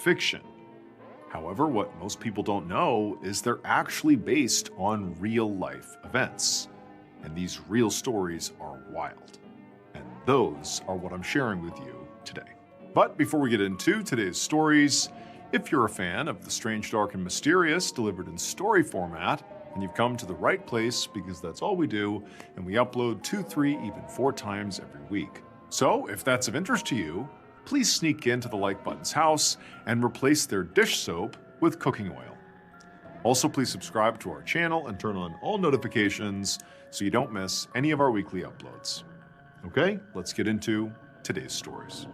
fiction. However, what most people don't know is they're actually based on real-life events. And these real stories are wild. And those are what I'm sharing with you today. But before we get into today's stories, if you're a fan of the strange, dark, and mysterious delivered in story format, then you've come to the right place because that's all we do, and we upload 2, 3, even 4 times every week. So if that's of interest to you, please sneak into the like button's house and replace their dish soap with cooking oil. Also, please subscribe to our channel and turn on all notifications so you don't miss any of our weekly uploads. Okay, let's get into today's stories.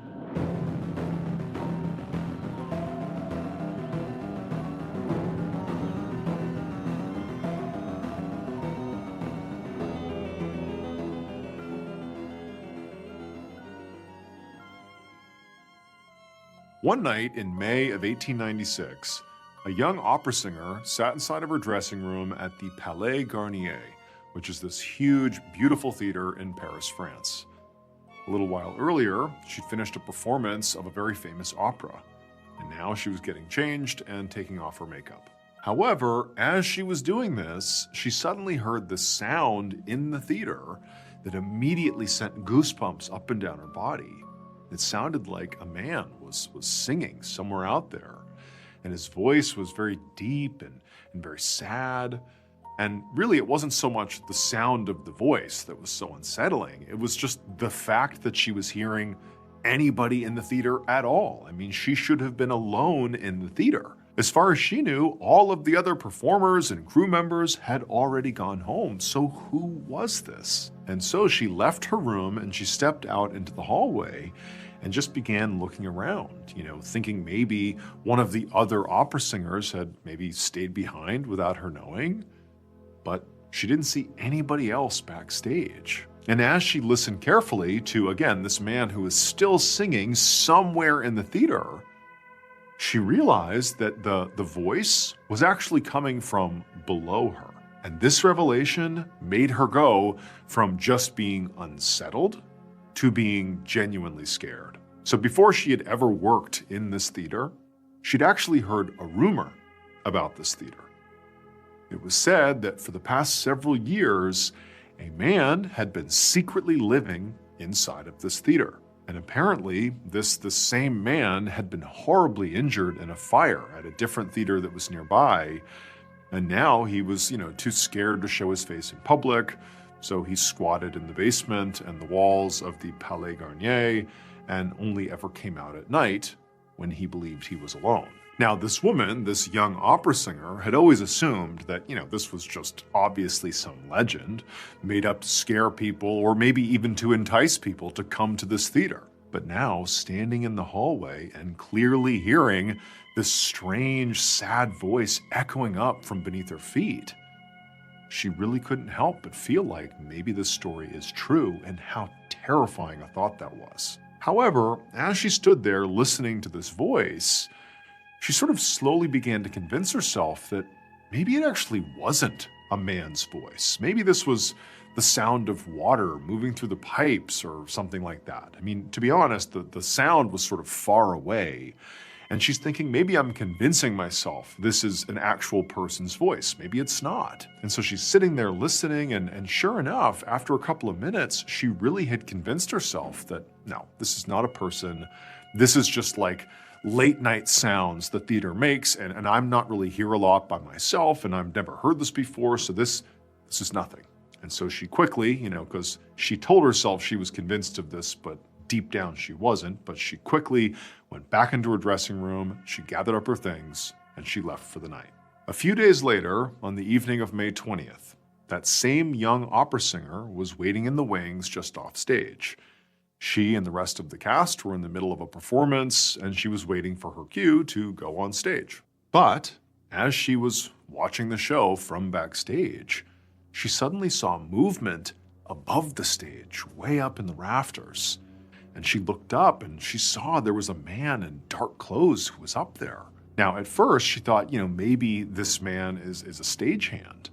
One night in May of 1896, a young opera singer sat inside of her dressing room at the Palais Garnier, which is this huge, beautiful theater in Paris, France. A little while earlier, she'd finished a performance of a very famous opera, and now she was getting changed and taking off her makeup. However, as she was doing this, she suddenly heard this sound in the theater that immediately sent goosebumps up and down her body. It sounded like a man was singing somewhere out there, and his voice was very deep and very sad. And really, it wasn't so much the sound of the voice that was so unsettling. It was just the fact that she was hearing anybody in the theater at all. I mean, she should have been alone in the theater. As far as she knew, all of the other performers and crew members had already gone home. So who was this? And so she left her room and she stepped out into the hallway and just began looking around, thinking maybe one of the other opera singers had maybe stayed behind without her knowing. But she didn't see anybody else backstage. And as she listened carefully to, again, this man who was still singing somewhere in the theater, she realized that the voice was actually coming from below her. And this revelation made her go from just being unsettled to being genuinely scared. So before she had ever worked in this theater, she'd actually heard a rumor about this theater. It was said that for the past several years, a man had been secretly living inside of this theater. And apparently, this same man had been horribly injured in a fire at a different theater that was nearby. And now he was, too scared to show his face in public. So he squatted in the basement and the walls of the Palais Garnier and only ever came out at night when he believed he was alone. Now, this woman, this young opera singer, had always assumed that, this was just obviously some legend made up to scare people or maybe even to entice people to come to this theater. But now, standing in the hallway and clearly hearing this strange, sad voice echoing up from beneath her feet, she really couldn't help but feel like maybe this story is true, and how terrifying a thought that was. However, as she stood there listening to this voice, she sort of slowly began to convince herself that maybe it actually wasn't a man's voice. Maybe this was the sound of water moving through the pipes or something like that. I mean, to be honest, the sound was sort of far away. And she's thinking, maybe I'm convincing myself this is an actual person's voice. Maybe it's not. And so she's sitting there listening, and sure enough, after a couple of minutes, she really had convinced herself that, no, this is not a person. This is just like late night sounds the theater makes, and I'm not really here a lot by myself, and I've never heard this before, so this is nothing. And so she quickly, because she told herself she was convinced of this, but deep down she wasn't, but she quickly went back into her dressing room, she gathered up her things, and she left for the night. A few days later, on the evening of May 20th, that same young opera singer was waiting in the wings just off stage. She and the rest of the cast were in the middle of a performance, and she was waiting for her cue to go on stage. But as she was watching the show from backstage, she suddenly saw movement above the stage, way up in the rafters. And she looked up and she saw there was a man in dark clothes who was up there. Now, at first, she thought, maybe this man is a stagehand.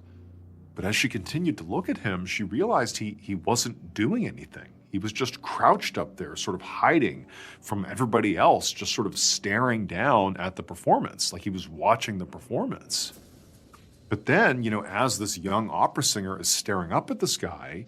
But as she continued to look at him, she realized he wasn't doing anything. He was just crouched up there, sort of hiding from everybody else, just sort of staring down at the performance, like he was watching the performance. But then, as this young opera singer is staring up at the sky,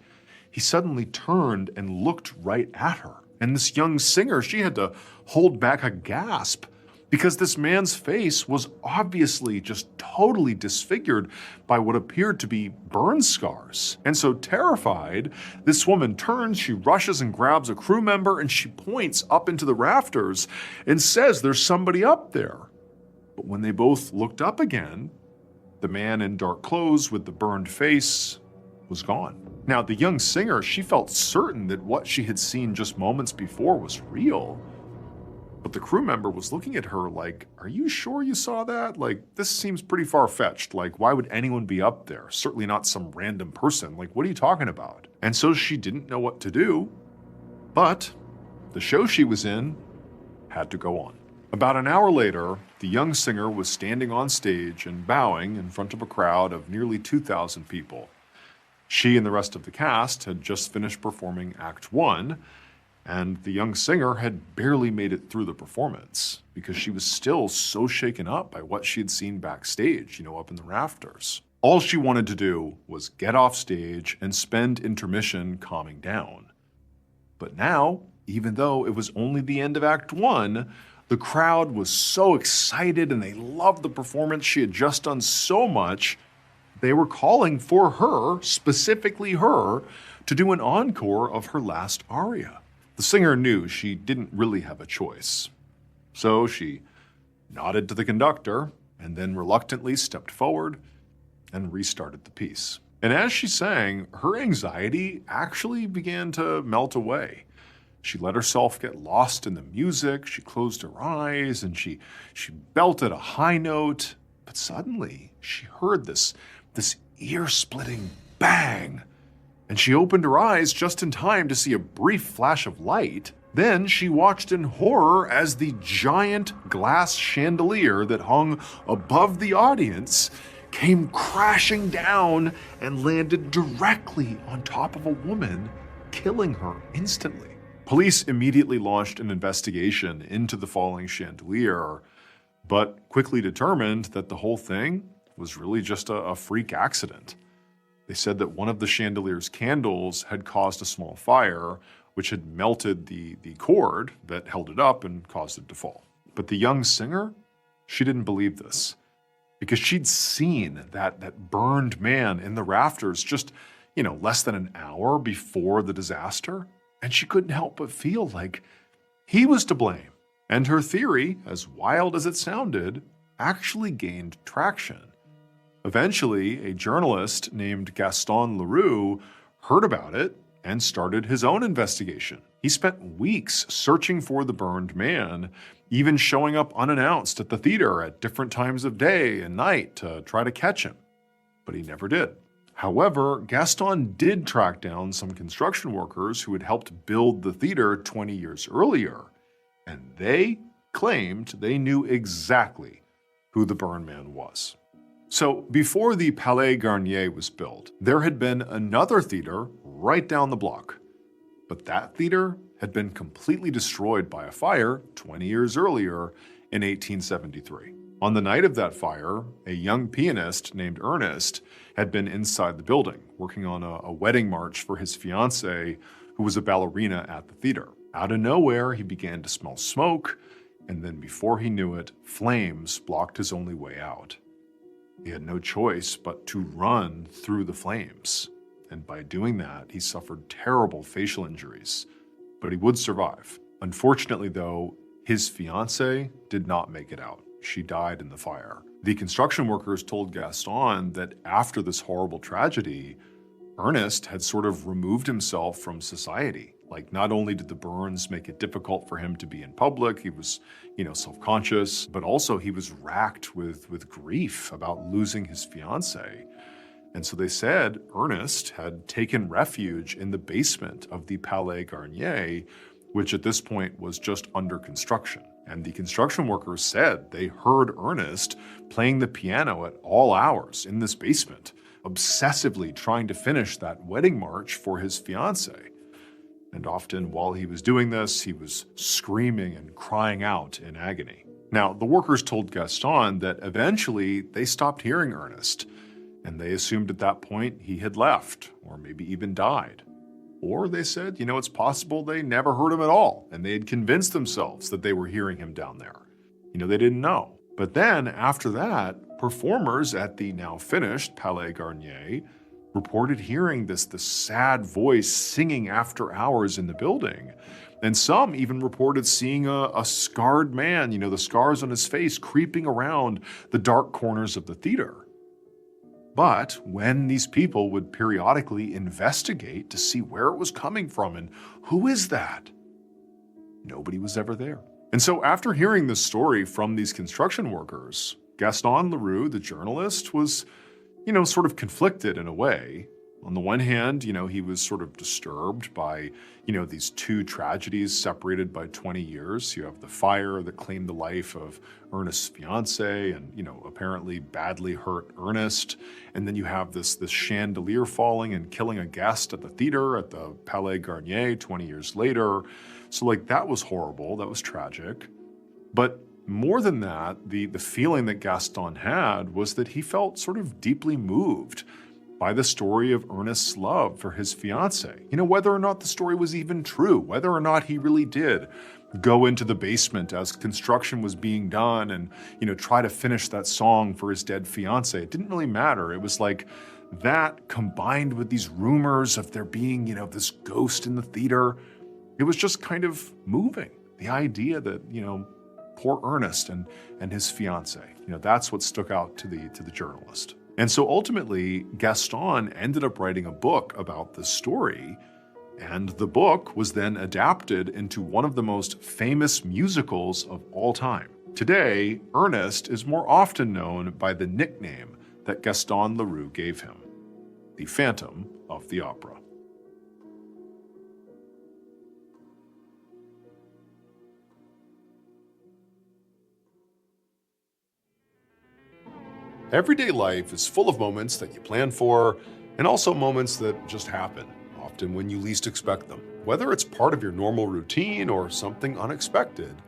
he suddenly turned and looked right at her. And this young singer, she had to hold back a gasp because this man's face was obviously just totally disfigured by what appeared to be burn scars. And so terrified, this woman turns, she rushes and grabs a crew member, and she points up into the rafters and says there's somebody up there. But when they both looked up again, the man in dark clothes with the burned face was gone. Now, the young singer, she felt certain that what she had seen just moments before was real. But the crew member was looking at her like, are you sure you saw that? Like, this seems pretty far-fetched. Like, why would anyone be up there? Certainly not some random person. Like, what are you talking about? And so she didn't know what to do, but the show she was in had to go on. About an hour later, the young singer was standing on stage and bowing in front of a crowd of nearly 2,000 people. She and the rest of the cast had just finished performing Act 1, and the young singer had barely made it through the performance because she was still so shaken up by what she had seen backstage, up in the rafters. All she wanted to do was get off stage and spend intermission calming down. But now, even though it was only the end of Act 1, the crowd was so excited and they loved the performance. She had just done so much. They were calling for her, specifically her, to do an encore of her last aria. The singer knew she didn't really have a choice. So she nodded to the conductor and then reluctantly stepped forward and restarted the piece. And as she sang, her anxiety actually began to melt away. She let herself get lost in the music, she closed her eyes, and she belted a high note. But suddenly, she heard this ear-splitting bang, and she opened her eyes just in time to see a brief flash of light. Then she watched in horror as the giant glass chandelier that hung above the audience came crashing down and landed directly on top of a woman, killing her instantly. Police immediately launched an investigation into the falling chandelier, but quickly determined that the whole thing was really just a freak accident. They said that one of the chandelier's candles had caused a small fire, which had melted the cord that held it up and caused it to fall. But the young singer, she didn't believe this, because she'd seen that burned man in the rafters just, less than an hour before the disaster, and she couldn't help but feel like he was to blame. And her theory, as wild as it sounded, actually gained traction. Eventually, a journalist named Gaston Leroux heard about it and started his own investigation. He spent weeks searching for the burned man, even showing up unannounced at the theater at different times of day and night to try to catch him. But he never did. However, Gaston did track down some construction workers who had helped build the theater 20 years earlier, and they claimed they knew exactly who the burned man was. So before the Palais Garnier was built, there had been another theater right down the block. But that theater had been completely destroyed by a fire 20 years earlier in 1873. On the night of that fire, a young pianist named Ernest had been inside the building, working on a wedding march for his fiancée, who was a ballerina at the theater. Out of nowhere, he began to smell smoke, and then before he knew it, flames blocked his only way out. He had no choice but to run through the flames, and by doing that, he suffered terrible facial injuries, but he would survive. Unfortunately, though, his fiancée did not make it out. She died in the fire. The construction workers told Gaston that after this horrible tragedy, Ernest had sort of removed himself from society. Like, not only did the burns make it difficult for him to be in public, he was, self-conscious, but also he was racked with grief about losing his fiancée. And so they said Ernest had taken refuge in the basement of the Palais Garnier, which at this point was just under construction. And the construction workers said they heard Ernest playing the piano at all hours in this basement, obsessively trying to finish that wedding march for his fiancée. And often while he was doing this, he was screaming and crying out in agony. Now, the workers told Gaston that eventually they stopped hearing Ernest, and they assumed at that point he had left, or maybe even died. Or they said, it's possible they never heard him at all, and they had convinced themselves that they were hearing him down there. They didn't know. But then, after that, performers at the now finished Palais Garnier reported hearing this sad voice singing after hours in the building. And some even reported seeing a scarred man, the scars on his face, creeping around the dark corners of the theater. But when these people would periodically investigate to see where it was coming from and who is that, nobody was ever there. And so after hearing this story from these construction workers, Gaston Leroux, the journalist, was, sort of conflicted in a way. On the one hand, he was sort of disturbed by, these two tragedies separated by 20 years. You have the fire that claimed the life of Ernest's fiancée and, apparently badly hurt Ernest. And then you have this chandelier falling and killing a guest at the theater at the Palais Garnier 20 years later. So that was horrible. That was tragic. But more than that, the feeling that Gaston had was that he felt sort of deeply moved by the story of Ernest's love for his fiancée. Whether or not the story was even true, whether or not he really did go into the basement as construction was being done and, try to finish that song for his dead fiancée. It didn't really matter. It was like that combined with these rumors of there being, this ghost in the theater. It was just kind of moving. The idea that, poor Ernest and his fiancée, that's what stuck out to the journalist. And so ultimately, Gaston ended up writing a book about this story, and the book was then adapted into one of the most famous musicals of all time. Today, Ernest is more often known by the nickname that Gaston Leroux gave him, the Phantom of the Opera. Everyday life is full of moments that you plan for, and also moments that just happen, often when you least expect them. Whether it's part of your normal routine or something unexpected,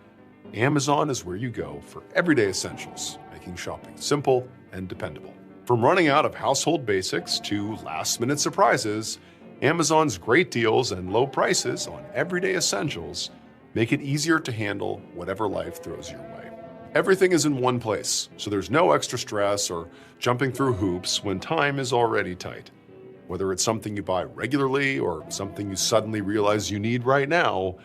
Amazon is where you go for everyday essentials, making shopping simple and dependable. From running out of household basics to last-minute surprises, Amazon's great deals and low prices on everyday essentials make it easier to handle whatever life throws your way. Everything is in one place, so there's no extra stress or jumping through hoops when time is already tight. Whether it's something you buy regularly or something you suddenly realize you need right now,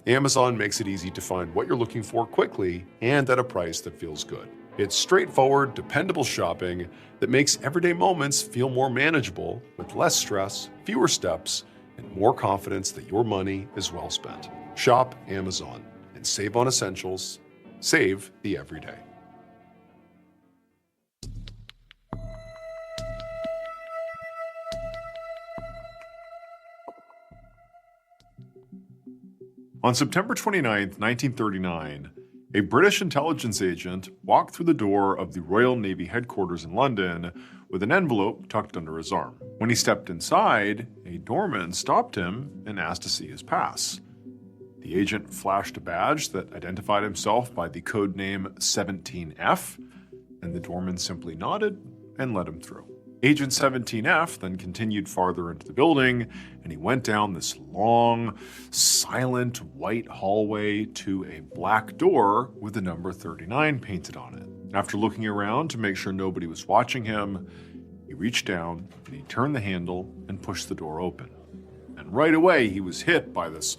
Amazon makes it easy to find what you're looking for quickly and at a price that feels good. It's straightforward, dependable shopping that makes everyday moments feel more manageable with less stress, fewer steps, and more confidence that your money is well spent. Shop Amazon and save on essentials. Save the everyday. On September 29, 1939, a British intelligence agent walked through the door of the Royal Navy headquarters in London with an envelope tucked under his arm. When he stepped inside, a doorman stopped him and asked to see his pass. The agent flashed a badge that identified himself by the code name 17F, and the doorman simply nodded and let him through. Agent 17F then continued farther into the building, and he went down this long, silent white hallway to a black door with the number 39 painted on it. After looking around to make sure nobody was watching him, he reached down and he turned the handle and pushed the door open. And right away, he was hit by this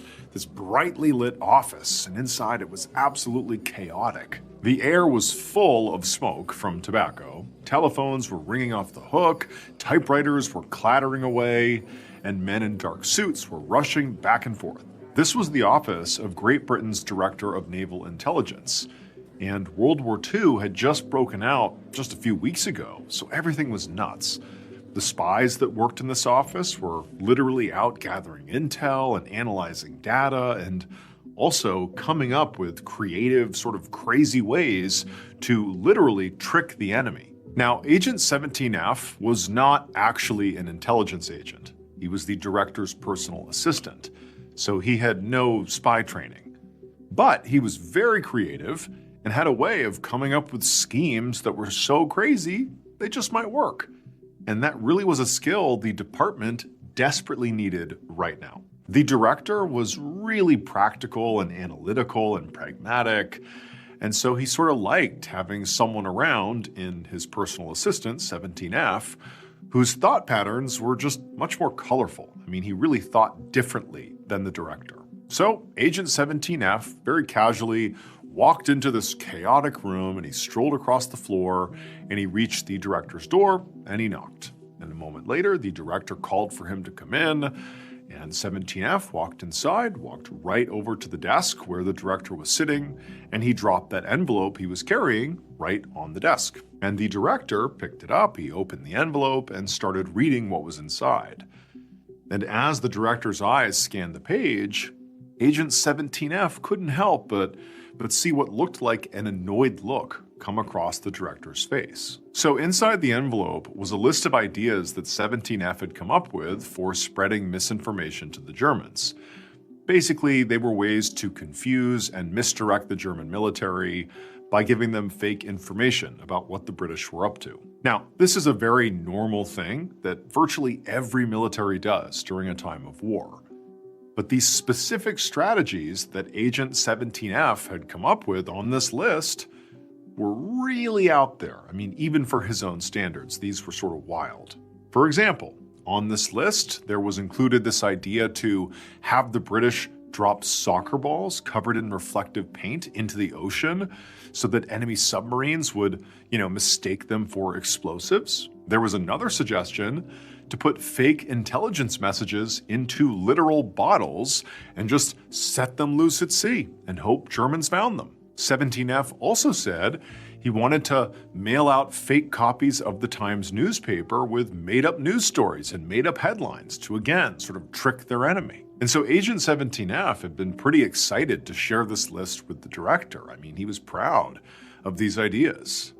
brightly lit office, and inside it was absolutely chaotic. The air was full of smoke from tobacco, telephones were ringing off the hook, typewriters were clattering away, and men in dark suits were rushing back and forth. This was the office of Great Britain's Director of Naval Intelligence, and World War II had just broken out just a few weeks ago, so everything was nuts. The spies that worked in this office were literally out gathering intel and analyzing data and also coming up with creative, sort of crazy ways to literally trick the enemy. Now, Agent 17F was not actually an intelligence agent. He was the director's personal assistant. so he had no spy training. But he was very creative and had a way of coming up with schemes that were so crazy they just might work. And that really was a skill the department desperately needed right now. The director was really practical and analytical and pragmatic, and so he sort of liked having someone around in his personal assistant, 17F, whose thought patterns were just much more colorful. I mean, he really thought differently than the director. So Agent 17F very casually walked into this chaotic room, and he strolled across the floor, and he reached the director's door, and he knocked. And a moment later, the director called for him to come in, and 17F walked inside, walked right over to the desk where the director was sitting, and he dropped that envelope he was carrying right on the desk. And the director picked it up, he opened the envelope, and started reading what was inside. And as the director's eyes scanned the page, Agent 17F couldn't help but see what looked like an annoyed look come across the director's face. So inside the envelope was a list of ideas that 17F had come up with for spreading misinformation to the Germans. Basically, they were ways to confuse and misdirect the German military by giving them fake information about what the British were up to. Now, this is a very normal thing that virtually every military does during a time of war. But these specific strategies that Agent 17F had come up with on this list were really out there. I mean, even for his own standards, these were sort of wild. For example, on this list, there was included this idea to have the British drop soccer balls covered in reflective paint into the ocean so that enemy submarines would, mistake them for explosives. There was another suggestion to put fake intelligence messages into literal bottles and just set them loose at sea and hope Germans found them. 17F also said he wanted to mail out fake copies of the Times newspaper with made-up news stories and made-up headlines to, again, sort of trick their enemy. And so Agent 17F had been pretty excited to share this list with the director. I mean, he was proud of these ideas.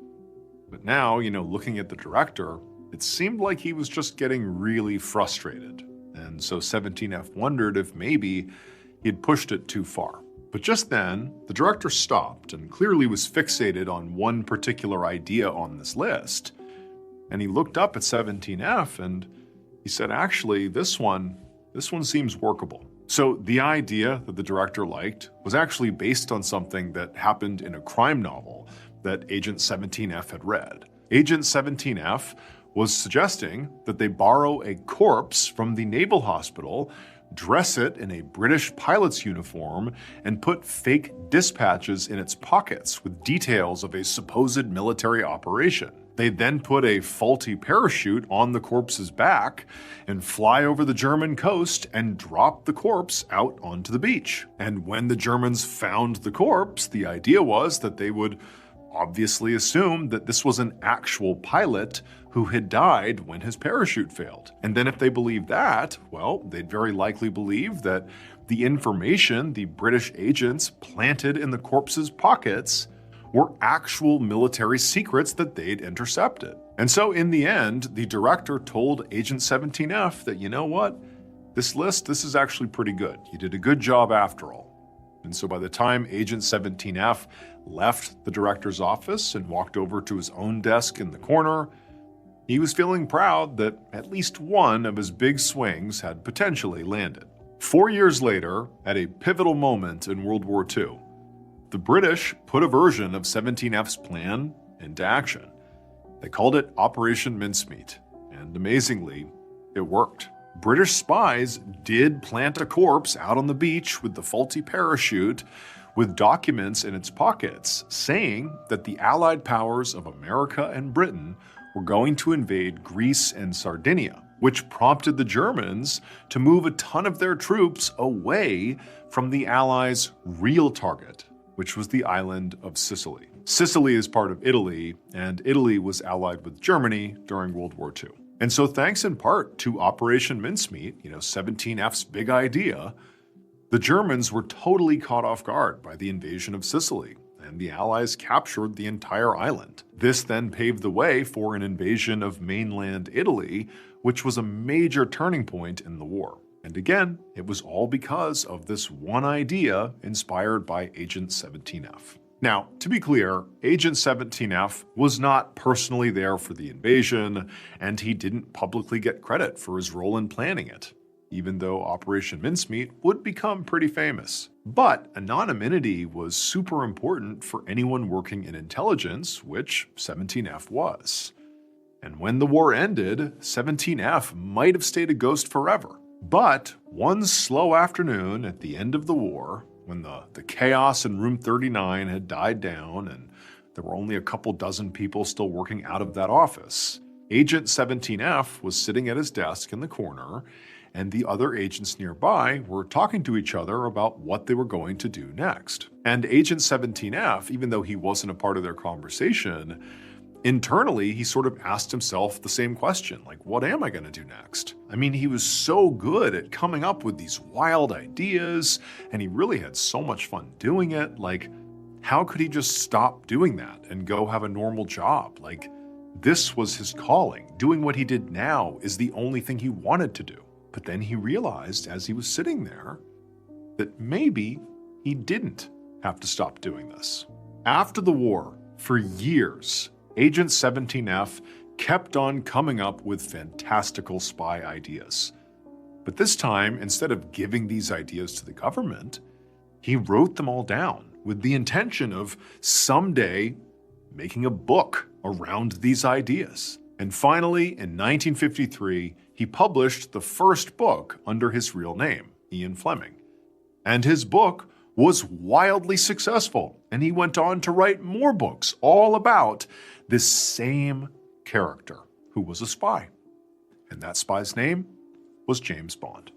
But now, looking at the director, it seemed like he was just getting really frustrated. And so 17F wondered if maybe he had pushed it too far. But just then, the director stopped and clearly was fixated on one particular idea on this list. And he looked up at 17F and he said, actually, this one seems workable. So the idea that the director liked was actually based on something that happened in a crime novel that Agent 17F had read. Agent 17F was suggesting that they borrow a corpse from the naval hospital, dress it in a British pilot's uniform, and put fake dispatches in its pockets with details of a supposed military operation. They then put a faulty parachute on the corpse's back and fly over the German coast and drop the corpse out onto the beach. And when the Germans found the corpse, the idea was that they would obviously assume that this was an actual pilot who had died when his parachute failed. And then if they believed that, well, they'd very likely believe that the information the British agents planted in the corpse's pockets were actual military secrets that they'd intercepted. And so in the end, the director told Agent 17F that, you know what, this is actually pretty good. You did a good job after all. And so by the time Agent 17F left the director's office and walked over to his own desk in the corner, he was feeling proud that at least one of his big swings had potentially landed. 4 years later, at a pivotal moment in World War II, the British put a version of 17F's plan into action. They called it Operation Mincemeat, and amazingly, it worked. British spies did plant a corpse out on the beach with the faulty parachute, with documents in its pockets saying that the Allied powers of America and Britain were going to invade Greece and Sardinia, which prompted the Germans to move a ton of their troops away from the Allies' real target, which was the island of Sicily. Sicily is part of Italy, and Italy was allied with Germany during World War II. And so thanks in part to Operation Mincemeat, 17F's big idea, the Germans were totally caught off guard by the invasion of Sicily, and the Allies captured the entire island. This then paved the way for an invasion of mainland Italy, which was a major turning point in the war. And again, it was all because of this one idea inspired by Agent 17F. Now, to be clear, Agent 17F was not personally there for the invasion, and he didn't publicly get credit for his role in planning it, even though Operation Mincemeat would become pretty famous. But anonymity was super important for anyone working in intelligence, which 17F was. And when the war ended, 17F might have stayed a ghost forever. But one slow afternoon at the end of the war, when the chaos in room 39 had died down and there were only a couple dozen people still working out of that office, Agent 17F was sitting at his desk in the corner, and the other agents nearby were talking to each other about what they were going to do next. And Agent 17F, even though he wasn't a part of their conversation, internally, he sort of asked himself the same question, like, what am I going to do next? I mean, he was so good at coming up with these wild ideas, and he really had so much fun doing it. Like, how could he just stop doing that and go have a normal job? Like, this was his calling. Doing what he did now is the only thing he wanted to do. But then he realized as he was sitting there that maybe he didn't have to stop doing this. After the war, for years, Agent 17F kept on coming up with fantastical spy ideas. But this time, instead of giving these ideas to the government, he wrote them all down with the intention of someday making a book around these ideas. And finally, in 1953, he published the first book under his real name, Ian Fleming. And his book was wildly successful, and he went on to write more books all about this same character who was a spy. And that spy's name was James Bond.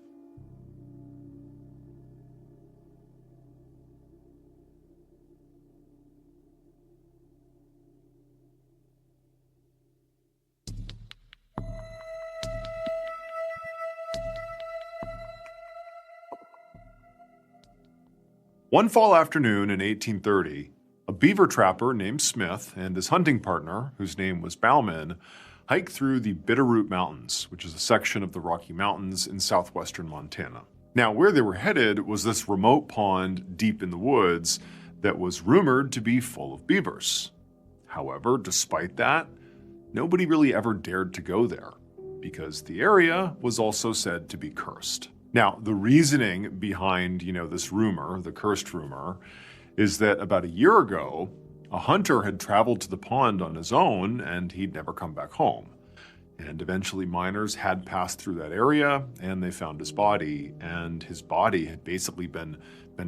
One fall afternoon in 1830, a beaver trapper named Smith and his hunting partner, whose name was Bauman, hiked through the Bitterroot Mountains, which is a section of the Rocky Mountains in southwestern Montana. Now, where they were headed was this remote pond deep in the woods that was rumored to be full of beavers. However, despite that, nobody really ever dared to go there, because the area was also said to be cursed. Now, the reasoning behind, this rumor, the cursed rumor, is that about a year ago, a hunter had traveled to the pond on his own and he'd never come back home. And eventually miners had passed through that area and they found his body, and his body had basically been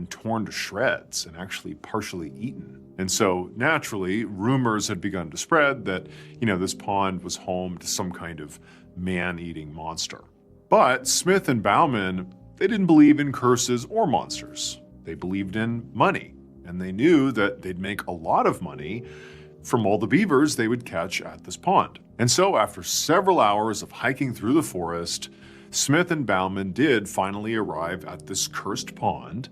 torn to shreds and actually partially eaten. And so naturally, rumors had begun to spread that, this pond was home to some kind of man-eating monster. But Smith and Bauman, they didn't believe in curses or monsters. They believed in money, and they knew that they'd make a lot of money from all the beavers they would catch at this pond. And so after several hours of hiking through the forest, Smith and Bauman did finally arrive at this cursed pond,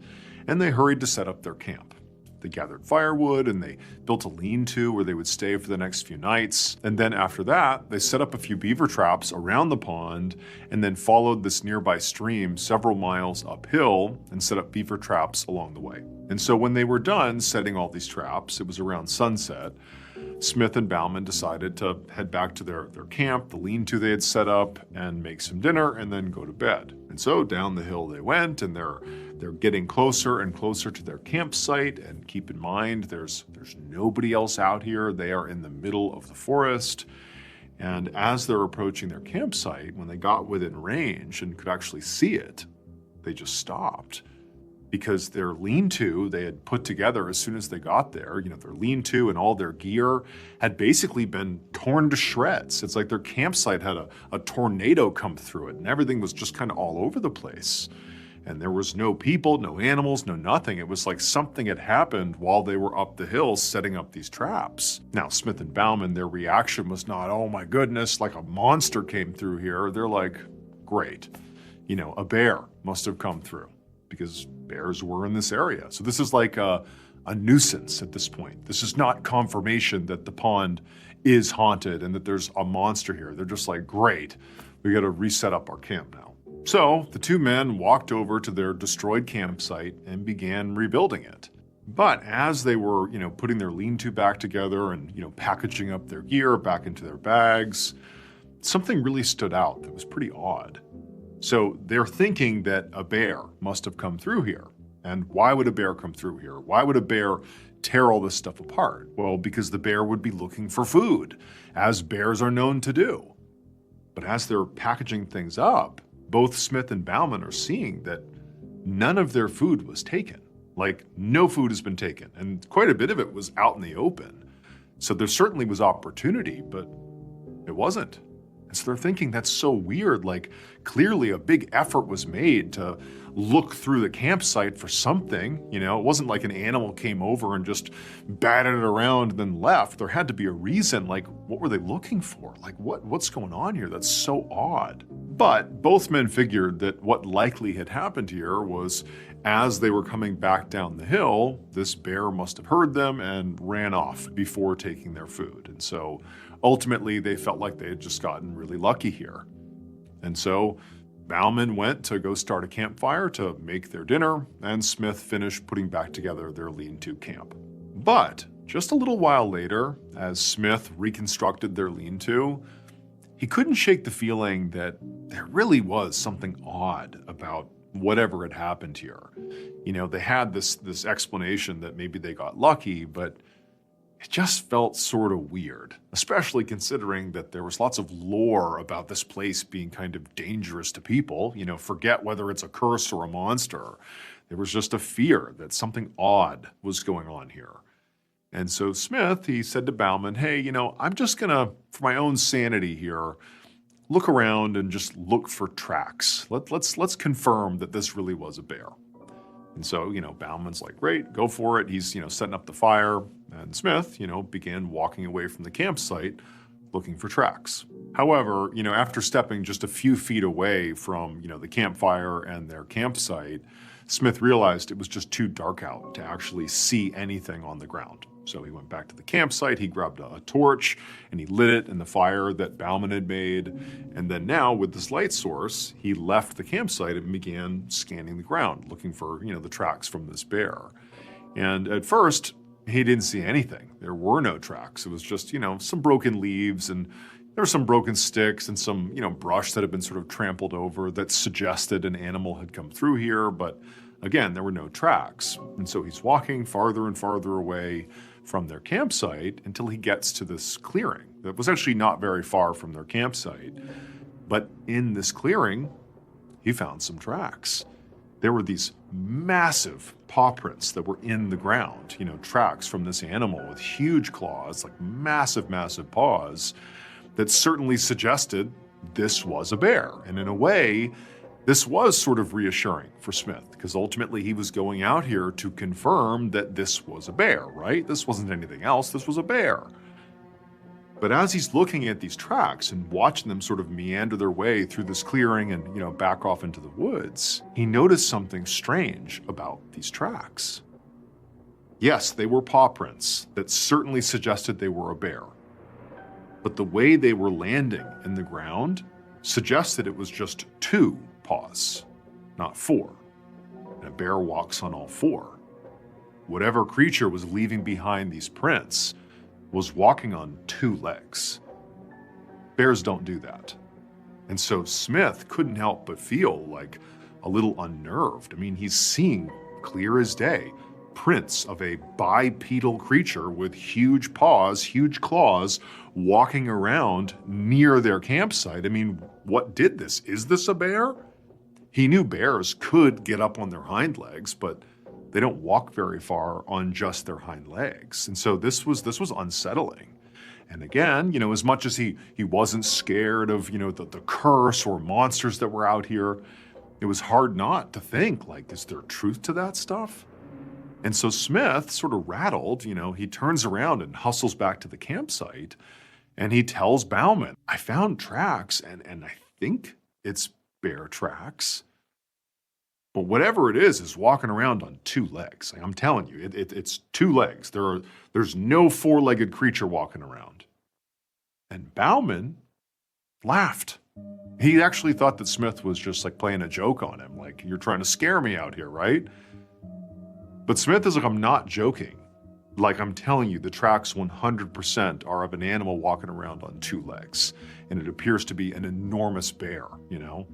and they hurried to set up their camp. They gathered firewood and they built a lean-to where they would stay for the next few nights. And then after that, they set up a few beaver traps around the pond and then followed this nearby stream several miles uphill and set up beaver traps along the way. And so when they were done setting all these traps, it was around sunset, Smith and Bauman decided to head back to their camp, the lean-to they had set up, and make some dinner and then go to bed. And so down the hill they went, and they're getting closer and closer to their campsite. And keep in mind, there's nobody else out here. They are in the middle of the forest. And as they're approaching their campsite, when they got within range and could actually see it, they just stopped. Because their lean-to they had put together as soon as they got there, their lean-to and all their gear had basically been torn to shreds. It's like their campsite had a tornado come through it, and everything was just kind of all over the place. And there was no people, no animals, no nothing. It was like something had happened while they were up the hill setting up these traps. Now, Smith and Bauman, their reaction was not, oh my goodness, like a monster came through here. They're like, great. A bear must have come through, because bears were in this area. So this is like a nuisance at this point. This is not confirmation that the pond is haunted and that there's a monster here. They're just like, great, we got to reset up our camp now. So the two men walked over to their destroyed campsite and began rebuilding it. But as they were, putting their lean-to back together and, packaging up their gear back into their bags, something really stood out that was pretty odd. So they're thinking that a bear must have come through here. And why would a bear come through here? Why would a bear tear all this stuff apart? Well, because the bear would be looking for food, as bears are known to do. But as they're packaging things up, both Smith and Bauman are seeing that none of their food was taken. Like, no food has been taken, and quite a bit of it was out in the open. So there certainly was opportunity, but it wasn't. And so they're thinking that's so weird. Like, clearly a big effort was made to look through the campsite for something. It wasn't like an animal came over and just batted it around and then left. There had to be a reason. Like, what were they looking for? Like, what's going on here? That's so odd. But both men figured that what likely had happened here was, as they were coming back down the hill, this bear must have heard them and ran off before taking their food. And so ultimately they felt like they had just gotten really lucky here. And so Bauman went to go start a campfire to make their dinner, and Smith finished putting back together their lean-to camp. But just a little while later, as Smith reconstructed their lean-to, he couldn't shake the feeling that there really was something odd about whatever had happened here. They had this explanation that maybe they got lucky, but it just felt sort of weird, especially considering that there was lots of lore about this place being kind of dangerous to people. Forget whether it's a curse or a monster. There was just a fear that something odd was going on here. And so Smith, he said to Bauman, hey, I'm just gonna, for my own sanity here, look around and just look for tracks. Let's confirm that this really was a bear. And so, Bauman's like, great, go for it. He's, setting up the fire. And Smith, began walking away from the campsite looking for tracks. However, after stepping just a few feet away from, the campfire and their campsite, Smith realized it was just too dark out to actually see anything on the ground. So he went back to the campsite, he grabbed a torch, and he lit it in the fire that Bauman had made. And then now, with this light source, he left the campsite and began scanning the ground, looking for, the tracks from this bear. And at first, he didn't see anything. There were no tracks. It was just, some broken leaves, and there were some broken sticks and some, brush that had been sort of trampled over that suggested an animal had come through here. But again, there were no tracks. And so he's walking farther and farther away from their campsite until he gets to this clearing that was actually not very far from their campsite. But in this clearing, he found some tracks. There were these massive paw prints that were in the ground, tracks from this animal with huge claws, like massive, massive paws that certainly suggested this was a bear. And in a way, this was sort of reassuring for Smith, because ultimately he was going out here to confirm that this was a bear, right? This wasn't anything else, this was a bear. But as he's looking at these tracks and watching them sort of meander their way through this clearing and, back off into the woods, he noticed something strange about these tracks. Yes, they were paw prints that certainly suggested they were a bear. But the way they were landing in the ground suggested it was just 2 paws, not 4. And a bear walks on all 4. Whatever creature was leaving behind these prints was walking on 2 legs. Bears don't do that. And so Smith couldn't help but feel like a little unnerved. I mean, he's seeing clear as day prints of a bipedal creature with huge paws, huge claws, walking around near their campsite. I mean, what did this? Is this a bear? He knew bears could get up on their hind legs, but they don't walk very far on just their hind legs. And so this was unsettling. And again, as much as he wasn't scared of, the curse or monsters that were out here, it was hard not to think, like, is there truth to that stuff? And so Smith, sort of rattled, he turns around and hustles back to the campsite, and he tells Bauman, I found tracks, and I think it's bear tracks. But whatever it is walking around on 2 legs. I'm telling you, it's 2 legs. There's no 4-legged creature walking around. And Bauman laughed. He actually thought that Smith was just like playing a joke on him, like, you're trying to scare me out here, right? But Smith is like, I'm not joking. Like, I'm telling you, the tracks 100% are of an animal walking around on two legs, and it appears to be an enormous bear, you know?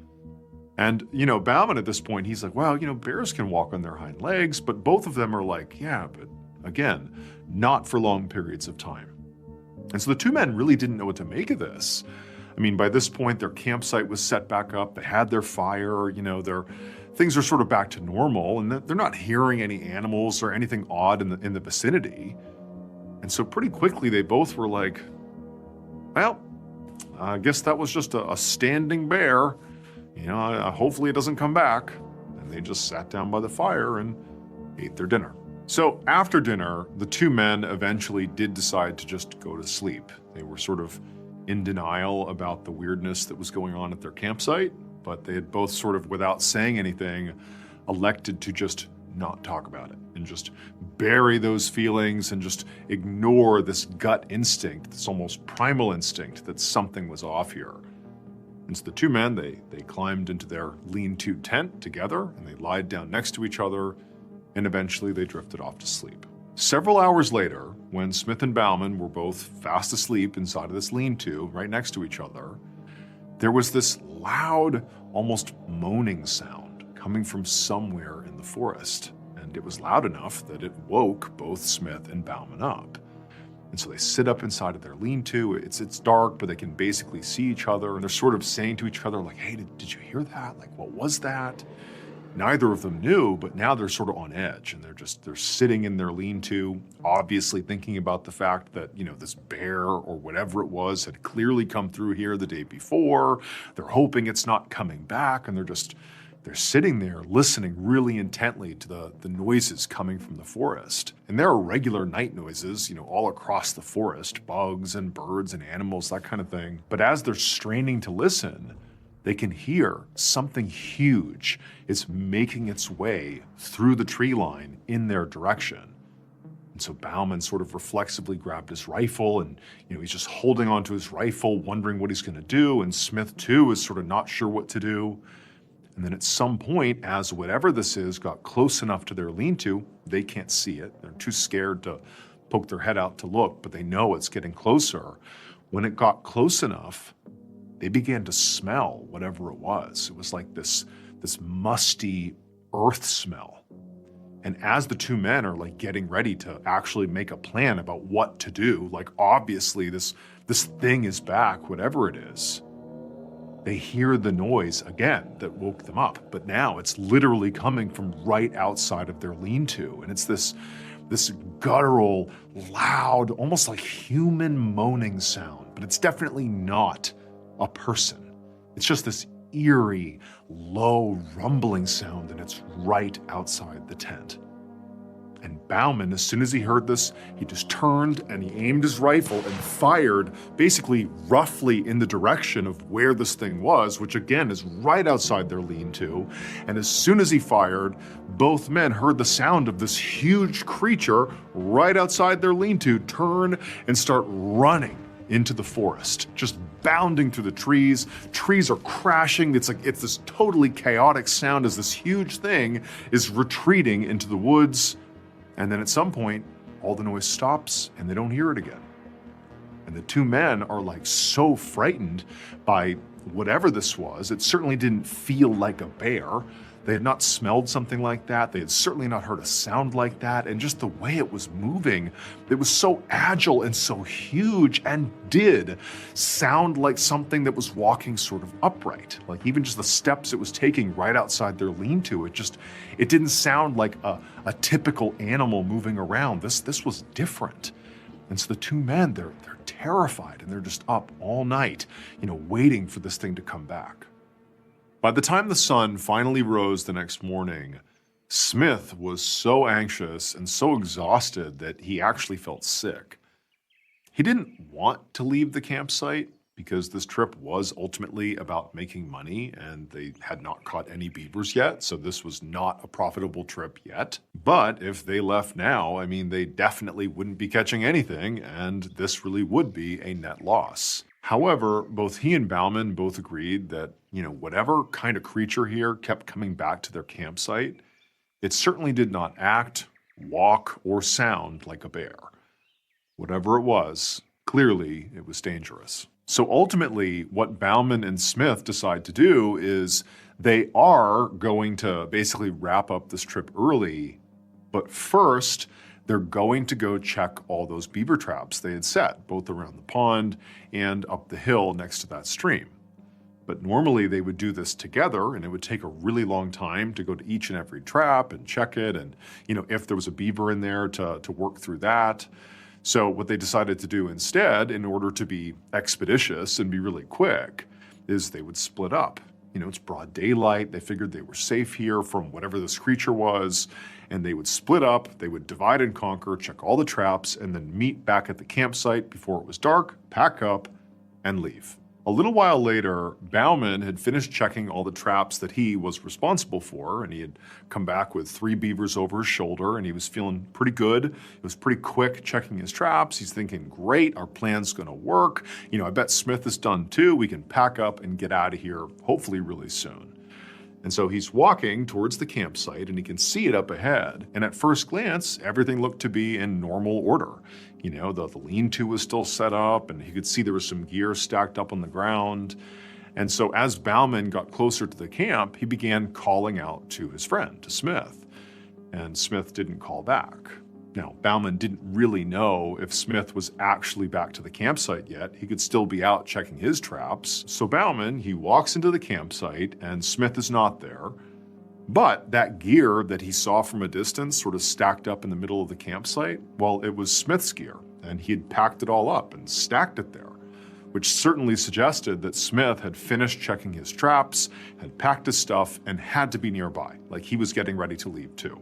And, Bauman at this point, he's like, well, bears can walk on their hind legs, but both of them are like, yeah, but again, not for long periods of time. And so the two men really didn't know what to make of this. I mean, by this point, their campsite was set back up, they had their fire, their things are sort of back to normal, and they're not hearing any animals or anything odd in the vicinity. And so pretty quickly, they both were like, well, I guess that was just a standing bear. Hopefully it doesn't come back. And they just sat down by the fire and ate their dinner. So after dinner, the two men eventually did decide to just go to sleep. They were sort of in denial about the weirdness that was going on at their campsite, but they had both sort of, without saying anything, elected to just not talk about it and just bury those feelings and just ignore this gut instinct, this almost primal instinct that something was off here. And so the two men, they climbed into their lean-to tent together, and they lied down next to each other, and eventually they drifted off to sleep. Several hours later, when Smith and Bauman were both fast asleep inside of this lean-to right next to each other, there was this loud, almost moaning sound coming from somewhere in the forest. And it was loud enough that it woke both Smith and Bauman up. And so they sit up inside of their lean-to. It's dark, but they can basically see each other. And they're sort of saying to each other, like, hey, did you hear that? Like, what was that? Neither of them knew, but now they're sort of on edge, and they're sitting in their lean-to, obviously thinking about the fact that, this bear or whatever it was had clearly come through here the day before. They're hoping it's not coming back, and they're sitting there listening really intently to the noises coming from the forest. And there are regular night noises, all across the forest, bugs and birds and animals, that kind of thing. But as they're straining to listen, they can hear something huge is making its way through the tree line in their direction. And so Bauman sort of reflexively grabbed his rifle, and he's just holding onto his rifle, wondering what he's going to do. And Smith, too, is sort of not sure what to do. And then at some point, as whatever this is got close enough to their lean-to, they can't see it. They're too scared to poke their head out to look, but they know it's getting closer. When it got close enough, they began to smell whatever it was. It was like this musty earth smell. And as the two men are like getting ready to actually make a plan about what to do, like obviously this thing is back, whatever it is, they hear the noise again that woke them up. But now it's literally coming from right outside of their lean-to. And it's this guttural, loud, almost like human moaning sound, but it's definitely not a person. It's just this eerie, low rumbling sound, and it's right outside the tent. And Bauman, as soon as he heard this, he just turned and he aimed his rifle and fired basically roughly in the direction of where this thing was, which again is right outside their lean-to. And as soon as he fired, both men heard the sound of this huge creature right outside their lean-to turn and start running into the forest, just bounding through the trees. Trees are crashing. It's this totally chaotic sound as this huge thing is retreating into the woods. And then at some point, all the noise stops and they don't hear it again. And the two men are like so frightened by whatever this was. It certainly didn't feel like a bear. They had not smelled something like that. They had certainly not heard a sound like that. And just the way it was moving, it was so agile and so huge and did sound like something that was walking sort of upright. Like even just the steps it was taking right outside their lean-to, it didn't sound like a typical animal moving around. This was different. And so the two men, they're terrified and they're just up all night, waiting for this thing to come back. By the time the sun finally rose the next morning, Smith was so anxious and so exhausted that he actually felt sick. He didn't want to leave the campsite because this trip was ultimately about making money and they had not caught any beavers yet, so this was not a profitable trip yet. But if they left now, they definitely wouldn't be catching anything, and this really would be a net loss. However, both he and Bauman both agreed that, whatever kind of creature here kept coming back to their campsite, it certainly did not act, walk, or sound like a bear. Whatever it was, clearly it was dangerous. So ultimately, what Bauman and Smith decide to do is they are going to basically wrap up this trip early, but first, they're going to go check all those beaver traps they had set, both around the pond and up the hill next to that stream. But normally they would do this together, and it would take a really long time to go to each and every trap and check it, and if there was a beaver in there to work through that. So what they decided to do instead, in order to be expeditious and be really quick, is they would split up. It's broad daylight. They figured they were safe here from whatever this creature was, and they would split up, they would divide and conquer, check all the traps, and then meet back at the campsite before it was dark, pack up, and leave. A little while later, Bauman had finished checking all the traps that he was responsible for, and he had come back with 3 beavers over his shoulder, and he was feeling pretty good. He was pretty quick checking his traps. He's thinking, great, our plan's gonna work. I bet Smith is done too. We can pack up and get out of here, hopefully really soon. And so he's walking towards the campsite, and he can see it up ahead. And at first glance, everything looked to be in normal order. The lean-to was still set up, and he could see there was some gear stacked up on the ground. And so as Bauman got closer to the camp, he began calling out to his friend, to Smith. And Smith didn't call back. Now, Bauman didn't really know if Smith was actually back to the campsite yet. He could still be out checking his traps. So Bauman, he walks into the campsite, and Smith is not there. But that gear that he saw from a distance sort of stacked up in the middle of the campsite, well, it was Smith's gear, and he had packed it all up and stacked it there, which certainly suggested that Smith had finished checking his traps, had packed his stuff, and had to be nearby, like he was getting ready to leave too.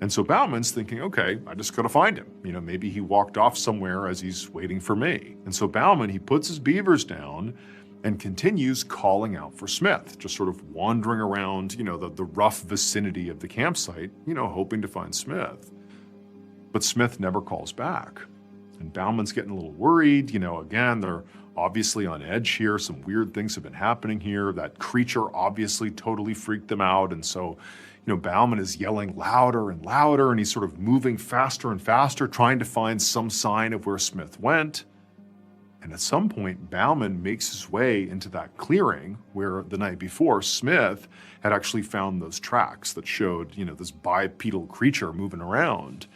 And so Bauman's thinking, okay, I just gotta find him. Maybe he walked off somewhere as he's waiting for me. And so Bauman, he puts his beavers down and continues calling out for Smith, just sort of wandering around, the rough vicinity of the campsite, hoping to find Smith. But Smith never calls back. And Bauman's getting a little worried. Again, they're obviously on edge here. Some weird things have been happening here. That creature obviously totally freaked them out. And so, Bauman is yelling louder and louder, and he's sort of moving faster and faster, trying to find some sign of where Smith went. And at some point, Bauman makes his way into that clearing where the night before, Smith had actually found those tracks that showed, this bipedal creature moving around.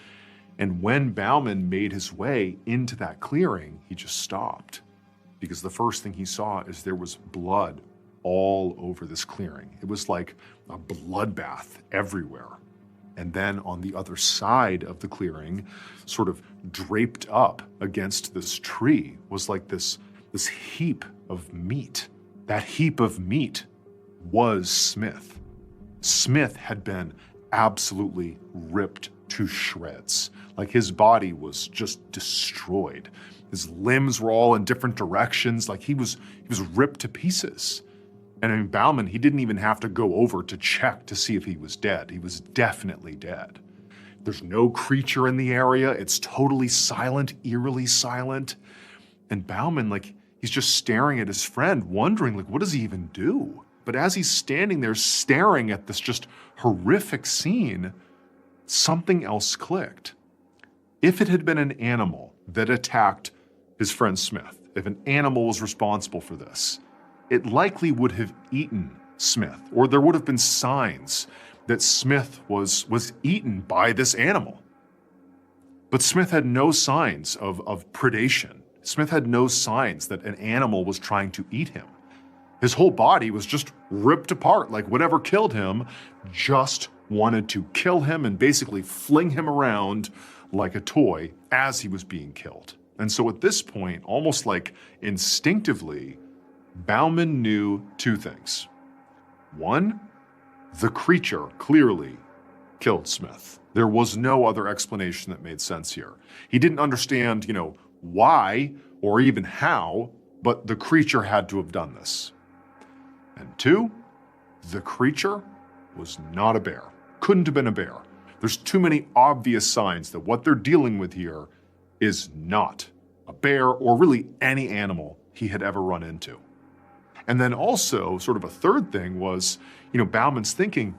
And when Bauman made his way into that clearing, he just stopped. Because the first thing he saw is there was blood all over this clearing. It was like a bloodbath everywhere. And then on the other side of the clearing, sort of draped up against this tree, was like this heap of meat. That heap of meat was Smith. Smith had been absolutely ripped to shreds. Like his body was just destroyed. His limbs were all in different directions. Like he was ripped to pieces. And Bauman, he didn't even have to go over to check to see if he was dead. He was definitely dead. There's no creature in the area. It's totally silent, eerily silent. And Bauman, he's just staring at his friend, wondering, what does he even do? But as he's standing there staring at this just horrific scene, something else clicked. If it had been an animal that attacked his friend Smith, if an animal was responsible for this, it likely would have eaten Smith, or there would have been signs that Smith was eaten by this animal. But Smith had no signs of predation. Smith had no signs that an animal was trying to eat him. His whole body was just ripped apart, like whatever killed him just wanted to kill him and basically fling him around like a toy as he was being killed. And so at this point, almost like instinctively, Bauman knew 2 things. 1, the creature clearly killed Smith. There was no other explanation that made sense here. He didn't understand, why or even how, but the creature had to have done this. And 2, the creature was not a bear. Couldn't have been a bear. There's too many obvious signs that what they're dealing with here is not a bear or really any animal he had ever run into. And then also, sort of a third thing was, Bauman's thinking,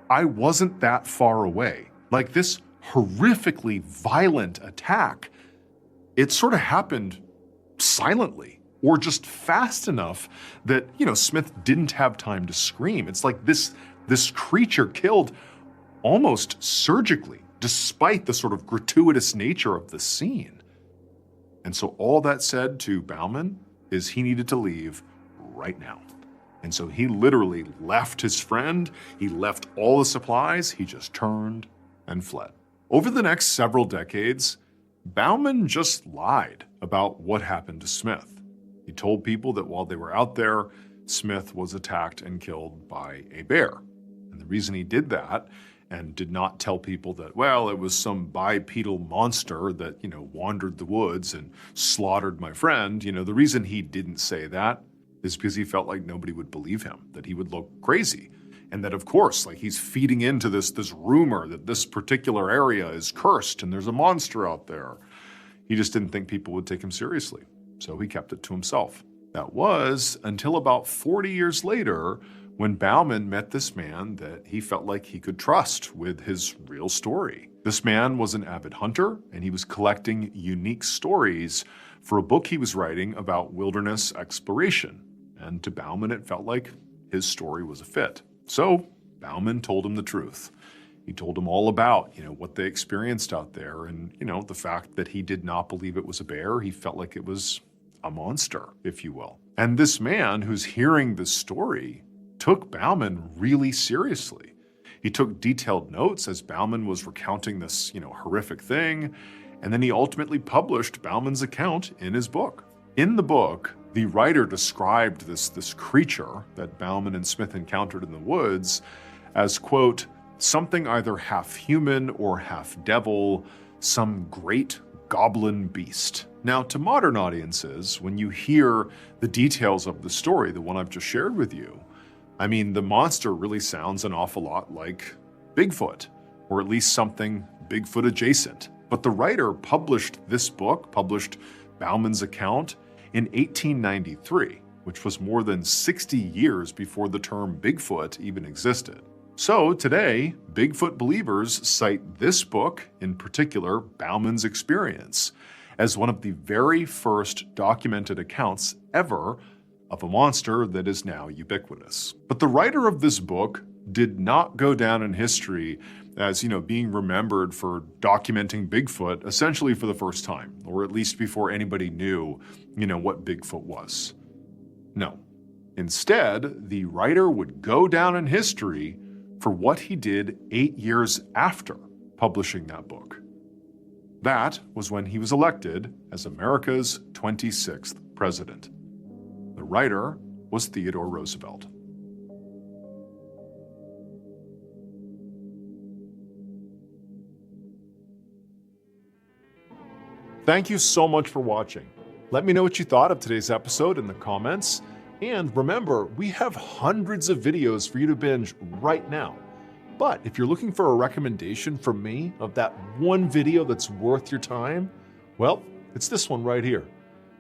I wasn't that far away. Like this horrifically violent attack, it sort of happened silently or just fast enough that, Smith didn't have time to scream. It's like this creature killed almost surgically, despite the sort of gratuitous nature of the scene. And so all that said to Bauman is he needed to leave right now. And so he literally left his friend, he left all the supplies, he just turned and fled. Over the next several decades, Bauman just lied about what happened to Smith. He told people that while they were out there, Smith was attacked and killed by a bear. And the reason he did that and did not tell people that, well, it was some bipedal monster that, wandered the woods and slaughtered my friend, the reason he didn't say that is because he felt like nobody would believe him, that he would look crazy. And that, of course, like he's feeding into this rumor that this particular area is cursed and there's a monster out there. He just didn't think people would take him seriously. So he kept it to himself. That was until about 40 years later when Bauman met this man that he felt like he could trust with his real story. This man was an avid hunter and he was collecting unique stories for a book he was writing about wilderness exploration. And to Bauman, it felt like his story was a fit. So Bauman told him the truth. He told him all about, what they experienced out there and, the fact that he did not believe it was a bear. He felt like it was a monster, if you will. And this man who's hearing this story took Bauman really seriously. He took detailed notes as Bauman was recounting this, horrific thing. And then he ultimately published Bauman's account in his book. In the book, the writer described this creature that Bauman and Smith encountered in the woods as, quote, something either half human or half devil, some great goblin beast. Now, to modern audiences, when you hear the details of the story, the one I've just shared with you, I mean, the monster really sounds an awful lot like Bigfoot, or at least something Bigfoot adjacent. But the writer published this book, published Bauman's account, in 1893, which was more than 60 years before the term Bigfoot even existed. So today, Bigfoot believers cite this book, in particular Bauman's experience, as one of the very first documented accounts ever of a monster that is now ubiquitous. But the writer of this book did not go down in history as, being remembered for documenting Bigfoot essentially for the first time, or at least before anybody knew, what Bigfoot was. No. Instead, the writer would go down in history for what he did 8 years after publishing that book. That was when he was elected as America's 26th president. The writer was Theodore Roosevelt. Thank you so much for watching. Let me know what you thought of today's episode in the comments. And remember, we have hundreds of videos for you to binge right now. But if you're looking for a recommendation from me of that one video that's worth your time, well, it's this one right here.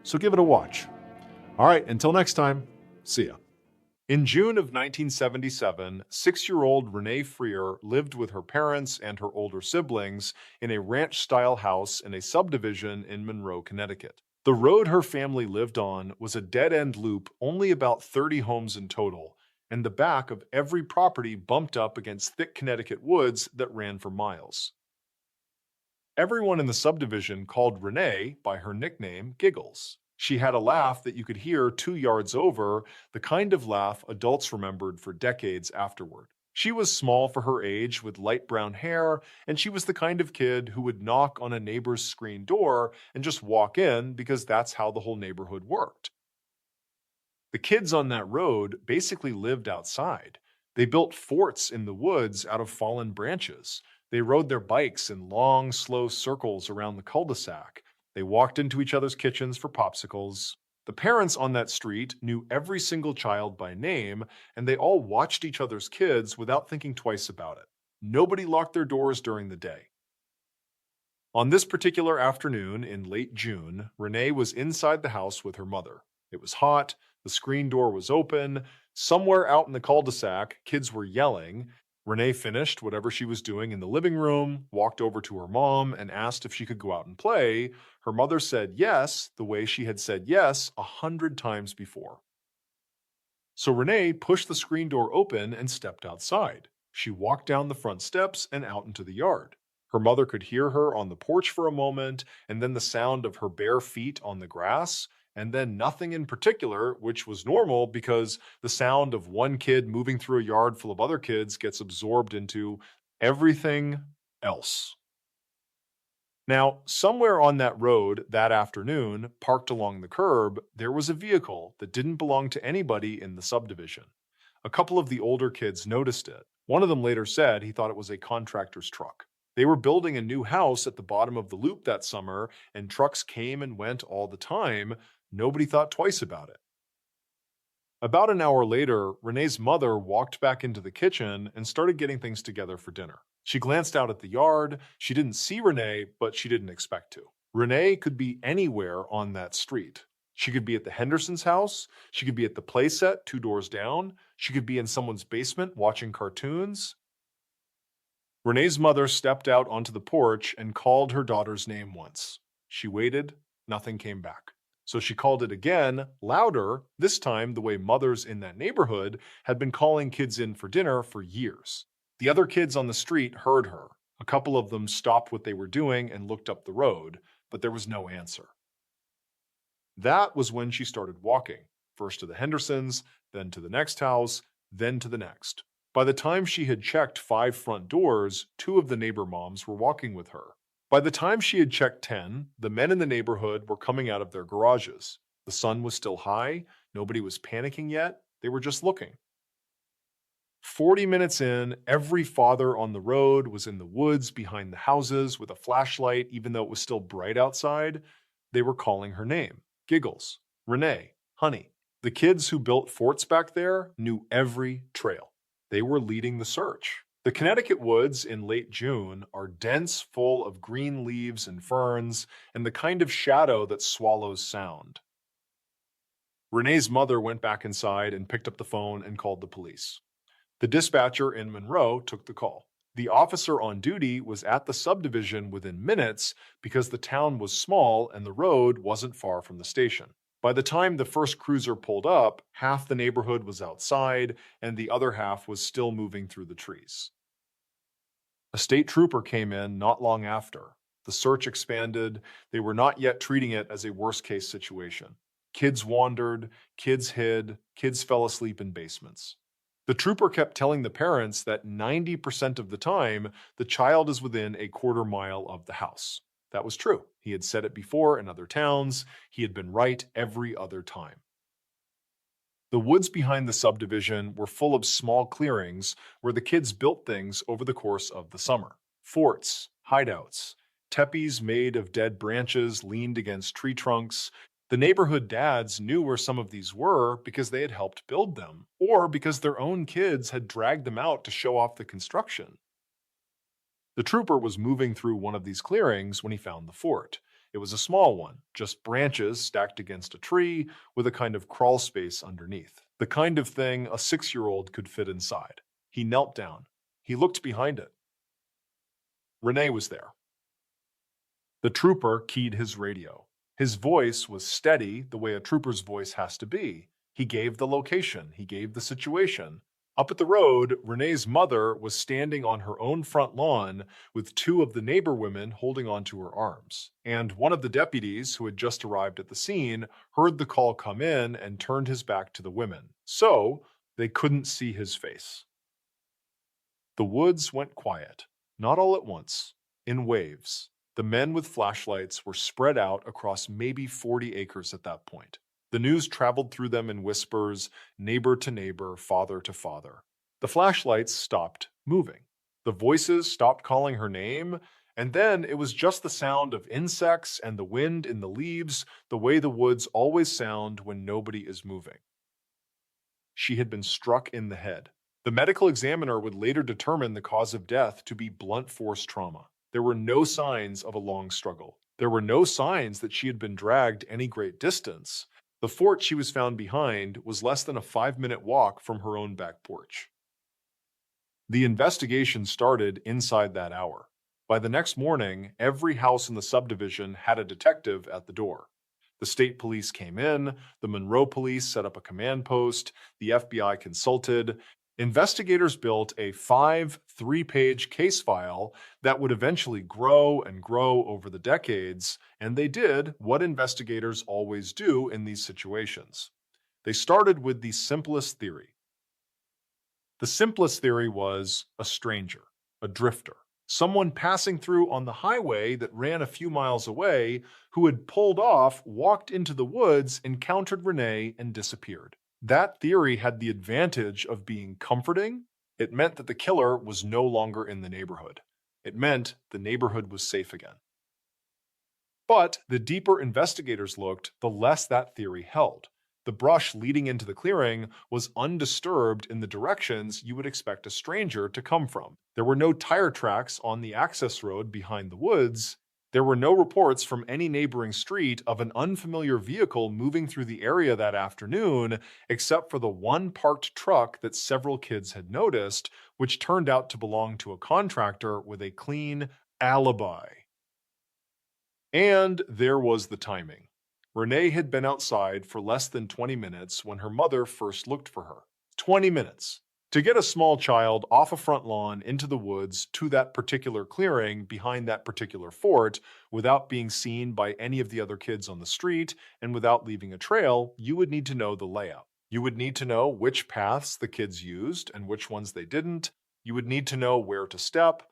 So give it a watch. All right, until next time, see ya. In June of 1977, 6-year-old Renee Freer lived with her parents and her older siblings in a ranch-style house in a subdivision in Monroe, Connecticut. The road her family lived on was a dead-end loop, only about 30 homes in total, and the back of every property bumped up against thick Connecticut woods that ran for miles. Everyone in the subdivision called Renee by her nickname, Giggles. She had a laugh that you could hear 2 yards over, the kind of laugh adults remembered for decades afterward. She was small for her age with light brown hair, and she was the kind of kid who would knock on a neighbor's screen door and just walk in because that's how the whole neighborhood worked. The kids on that road basically lived outside. They built forts in the woods out of fallen branches. They rode their bikes in long, slow circles around the cul-de-sac. They walked into each other's kitchens for popsicles. The parents on that street knew every single child by name, and they all watched each other's kids without thinking twice about it. Nobody locked their doors during the day. On this particular afternoon in late June, Renee was inside the house with her mother. It was hot, the screen door was open. Somewhere out in the cul-de-sac, kids were yelling. Renee finished whatever she was doing in the living room, walked over to her mom, and asked if she could go out and play. Her mother said yes, the way she had said yes 100 times before. So Renee pushed the screen door open and stepped outside. She walked down the front steps and out into the yard. Her mother could hear her on the porch for a moment, and then the sound of her bare feet on the grass, and then nothing in particular, which was normal because the sound of one kid moving through a yard full of other kids gets absorbed into everything else. Now, somewhere on that road that afternoon, parked along the curb, there was a vehicle that didn't belong to anybody in the subdivision. A couple of the older kids noticed it. One of them later said he thought it was a contractor's truck. They were building a new house at the bottom of the loop that summer, and trucks came and went all the time. Nobody thought twice about it. About an hour later, Renee's mother walked back into the kitchen and started getting things together for dinner. She glanced out at the yard. She didn't see Renee, but she didn't expect to. Renee could be anywhere on that street. She could be at the Henderson's house. She could be at the playset 2 doors down. She could be in someone's basement watching cartoons. Renee's mother stepped out onto the porch and called her daughter's name once. She waited. Nothing came back. So she called it again, louder, this time the way mothers in that neighborhood had been calling kids in for dinner for years. The other kids on the street heard her. A couple of them stopped what they were doing and looked up the road, but there was no answer. That was when she started walking, first to the Hendersons, then to the next house, then to the next. By the time she had checked 5 front doors, 2 of the neighbor moms were walking with her. By the time she had checked 10, the men in the neighborhood were coming out of their garages. The sun was still high. Nobody was panicking yet. They were just looking. 40 minutes in, every father on the road was in the woods behind the houses with a flashlight, even though it was still bright outside. They were calling her name. Giggles, Renee, Honey. The kids who built forts back there knew every trail. They were leading the search. The Connecticut woods in late June are dense, full of green leaves and ferns, and the kind of shadow that swallows sound. Renee's mother went back inside and picked up the phone and called the police. The dispatcher in Monroe took the call. The officer on duty was at the subdivision within minutes because the town was small and the road wasn't far from the station. By the time the first cruiser pulled up, half the neighborhood was outside and the other half was still moving through the trees. A state trooper came in not long after. The search expanded. They were not yet treating it as a worst-case situation. Kids wandered, kids hid, kids fell asleep in basements. The trooper kept telling the parents that 90% of the time, the child is within a quarter mile of the house. That was true. He had said it before in other towns. He had been right every other time. The woods behind the subdivision were full of small clearings where the kids built things over the course of the summer. Forts, hideouts, teepees made of dead branches leaned against tree trunks. The neighborhood dads knew where some of these were because they had helped build them, or because their own kids had dragged them out to show off the construction. The trooper was moving through one of these clearings when he found the fort. It was a small one, just branches stacked against a tree with a kind of crawl space underneath. The kind of thing a 6-year-old could fit inside. He knelt down. He looked behind it. Renee was there. The trooper keyed his radio. His voice was steady, the way a trooper's voice has to be. He gave the location. He gave the situation. Up at the road, Renee's mother was standing on her own front lawn with 2 of the neighbor women holding onto her arms. And one of the deputies who had just arrived at the scene heard the call come in and turned his back to the women. So they couldn't see his face. The woods went quiet, not all at once, in waves. The men with flashlights were spread out across maybe 40 acres at that point. The news traveled through them in whispers, neighbor to neighbor, father to father. The flashlights stopped moving. The voices stopped calling her name, and then it was just the sound of insects and the wind in the leaves, the way the woods always sound when nobody is moving. She had been struck in the head. The medical examiner would later determine the cause of death to be blunt force trauma. There were no signs of a long struggle. There were no signs that she had been dragged any great distance. The fort she was found behind was less than a 5-minute walk from her own back porch. The investigation started inside that hour. By the next morning, every house in the subdivision had a detective at the door. The state police came in, the Monroe police set up a command post, the FBI consulted. Investigators built a 3-page case file that would eventually grow and grow over the decades, and they did what investigators always do in these situations. They started with the simplest theory. The simplest theory was a stranger, a drifter, someone passing through on the highway that ran a few miles away who had pulled off, walked into the woods, encountered Renee, and disappeared. That theory had the advantage of being comforting. It meant that the killer was no longer in the neighborhood. It meant the neighborhood was safe again. But the deeper investigators looked, the less that theory held. The brush leading into the clearing was undisturbed in the directions you would expect a stranger to come from. There were no tire tracks on the access road behind the woods. There were no reports from any neighboring street of an unfamiliar vehicle moving through the area that afternoon, except for the one parked truck that several kids had noticed, which turned out to belong to a contractor with a clean alibi. And there was the timing. Renee had been outside for less than 20 minutes when her mother first looked for her. 20 minutes. To get a small child off a front lawn into the woods to that particular clearing behind that particular fort without being seen by any of the other kids on the street and without leaving a trail, you would need to know the layout. You would need to know which paths the kids used and which ones they didn't. You would need to know where to step.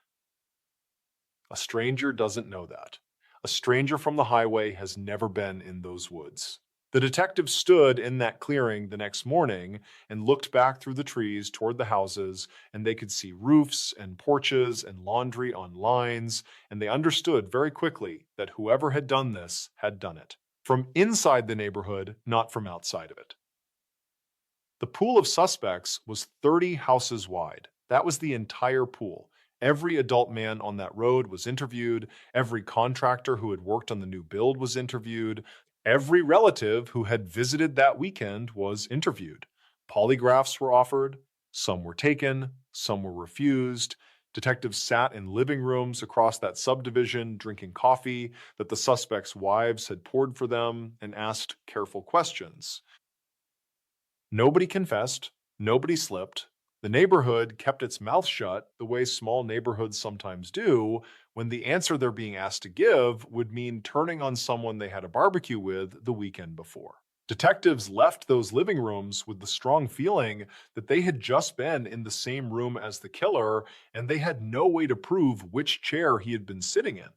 A stranger doesn't know that. A stranger from the highway has never been in those woods. The detective stood in that clearing the next morning and looked back through the trees toward the houses, and they could see roofs and porches and laundry on lines, and they understood very quickly that whoever had done this had done it. From inside the neighborhood, not from outside of it. The pool of suspects was 30 houses wide. That was the entire pool. Every adult man on that road was interviewed. Every contractor who had worked on the new build was interviewed. Every relative who had visited that weekend was interviewed. Polygraphs were offered. Some were taken. Some were refused. Detectives sat in living rooms across that subdivision drinking coffee that the suspects' wives had poured for them and asked careful questions. Nobody confessed. Nobody slipped. The neighborhood kept its mouth shut the way small neighborhoods sometimes do when the answer they're being asked to give would mean turning on someone they had a barbecue with the weekend before. Detectives left those living rooms with the strong feeling that they had just been in the same room as the killer and they had no way to prove which chair he had been sitting in.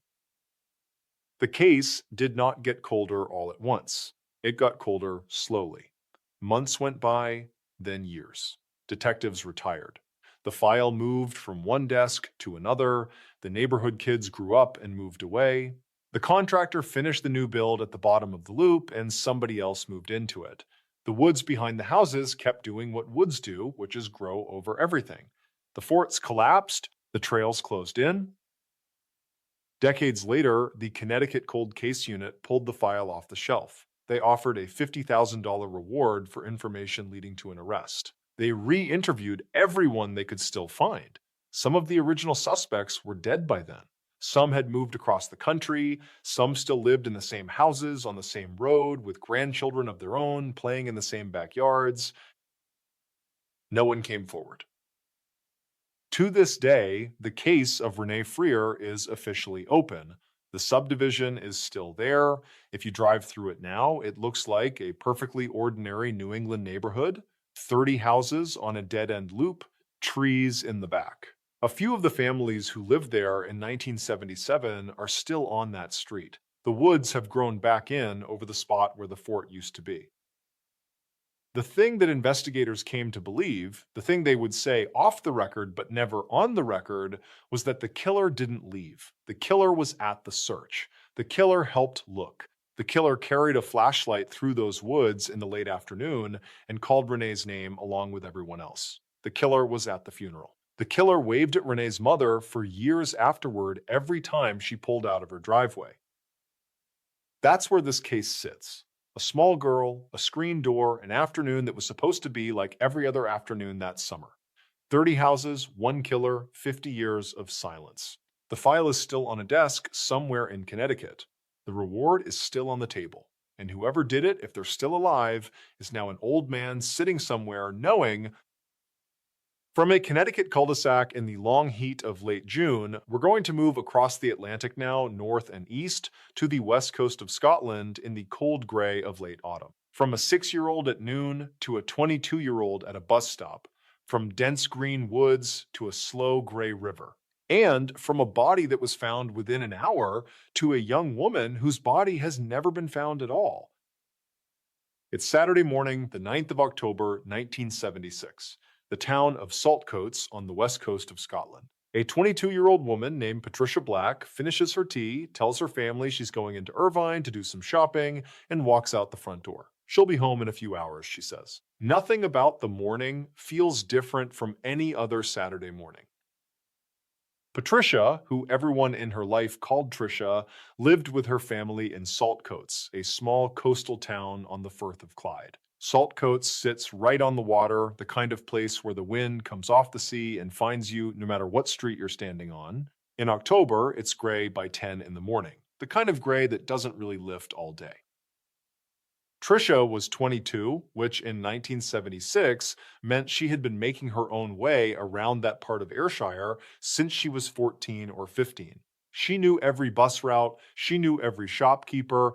The case did not get colder all at once. It got colder slowly. Months went by, then years. Detectives retired. The file moved from one desk to another. The neighborhood kids grew up and moved away. The contractor finished the new build at the bottom of the loop, and somebody else moved into it. The woods behind the houses kept doing what woods do, which is grow over everything. The forts collapsed. The trails closed in. Decades later, the Connecticut Cold Case Unit pulled the file off the shelf. They offered a $50,000 reward for information leading to an arrest. They re-interviewed everyone they could still find. Some of the original suspects were dead by then. Some had moved across the country. Some still lived in the same houses on the same road with grandchildren of their own playing in the same backyards. No one came forward. To this day, the case of Renee Freer is officially open. The subdivision is still there. If you drive through it now, it looks like a perfectly ordinary New England neighborhood. 30 houses on a dead-end loop, trees in the back. A few of the families who lived there in 1977 are still on that street. The woods have grown back in over the spot where the fort used to be. The thing that investigators came to believe, the thing they would say off the record but never on the record, was that the killer didn't leave. The killer was at the search. The killer helped look. The killer carried a flashlight through those woods in the late afternoon and called Renee's name along with everyone else. The killer was at the funeral. The killer waved at Renee's mother for years afterward every time she pulled out of her driveway. That's where this case sits. A small girl, a screen door, an afternoon that was supposed to be like every other afternoon that summer. 30 houses, one killer, 50 years of silence. The file is still on a desk somewhere in Connecticut. The reward is still on the table. And whoever did it, if they're still alive, is now an old man sitting somewhere knowing. From a Connecticut cul-de-sac in the long heat of late June, we're going to move across the Atlantic now, north and east, to the west coast of Scotland in the cold gray of late autumn. From a 6-year-old at noon to a 22-year-old at a bus stop, from dense green woods to a slow gray river, and from a body that was found within an hour to a young woman whose body has never been found at all. It's Saturday morning, the 9th of October, 1976. The town of Saltcoats on the west coast of Scotland. A 22-year-old woman named Patricia Black finishes her tea, tells her family she's going into Irvine to do some shopping, and walks out the front door. She'll be home in a few hours, she says. Nothing about the morning feels different from any other Saturday morning. Patricia, who everyone in her life called Tricia, lived with her family in Saltcoats, a small coastal town on the Firth of Clyde. Saltcoats sits right on the water, the kind of place where the wind comes off the sea and finds you no matter what street you're standing on. In October, it's gray by 10 in the morning, the kind of gray that doesn't really lift all day. Tricia was 22, which in 1976 meant she had been making her own way around that part of Ayrshire since she was 14 or 15. She knew every bus route, she knew every shopkeeper,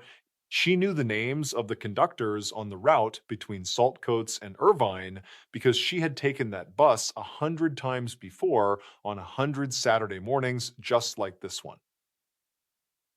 she knew the names of the conductors on the route between Saltcoats and Irvine because she had taken that bus 100 times before on 100 Saturday mornings just like this one.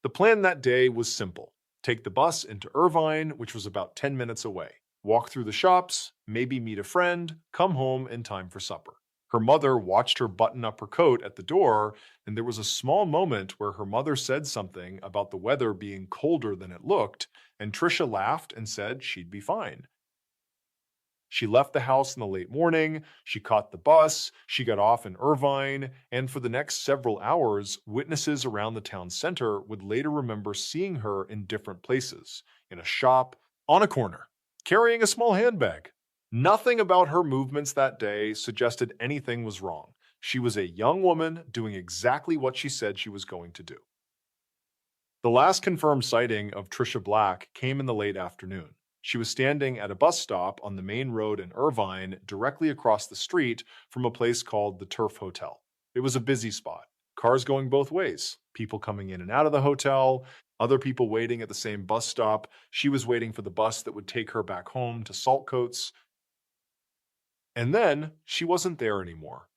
The plan that day was simple. Take the bus into Irvine, which was about 10 minutes away. Walk through the shops, maybe meet a friend, come home in time for supper. Her mother watched her button up her coat at the door, and there was a small moment where her mother said something about the weather being colder than it looked, and Tricia laughed and said she'd be fine. She left the house in the late morning, she caught the bus, she got off in Irvine, and for the next several hours, witnesses around the town center would later remember seeing her in different places, in a shop, on a corner, carrying a small handbag. Nothing about her movements that day suggested anything was wrong. She was a young woman doing exactly what she said she was going to do. The last confirmed sighting of Tricia Black came in the late afternoon. She was standing at a bus stop on the main road in Irvine, directly across the street from a place called the Turf Hotel. It was a busy spot. Cars going both ways, people coming in and out of the hotel, other people waiting at the same bus stop. She was waiting for the bus that would take her back home to Saltcoats. And then she wasn't there anymore.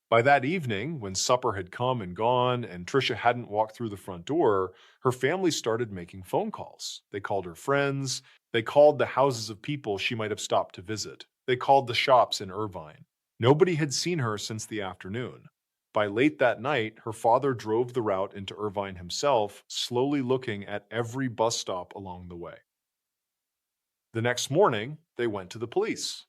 By that evening, when supper had come and gone and Tricia hadn't walked through the front door, her family started making phone calls. They called her friends. They called the houses of people she might have stopped to visit. They called the shops in Irvine. Nobody had seen her since the afternoon. By late that night, her father drove the route into Irvine himself, slowly looking at every bus stop along the way. The next morning, they went to the police.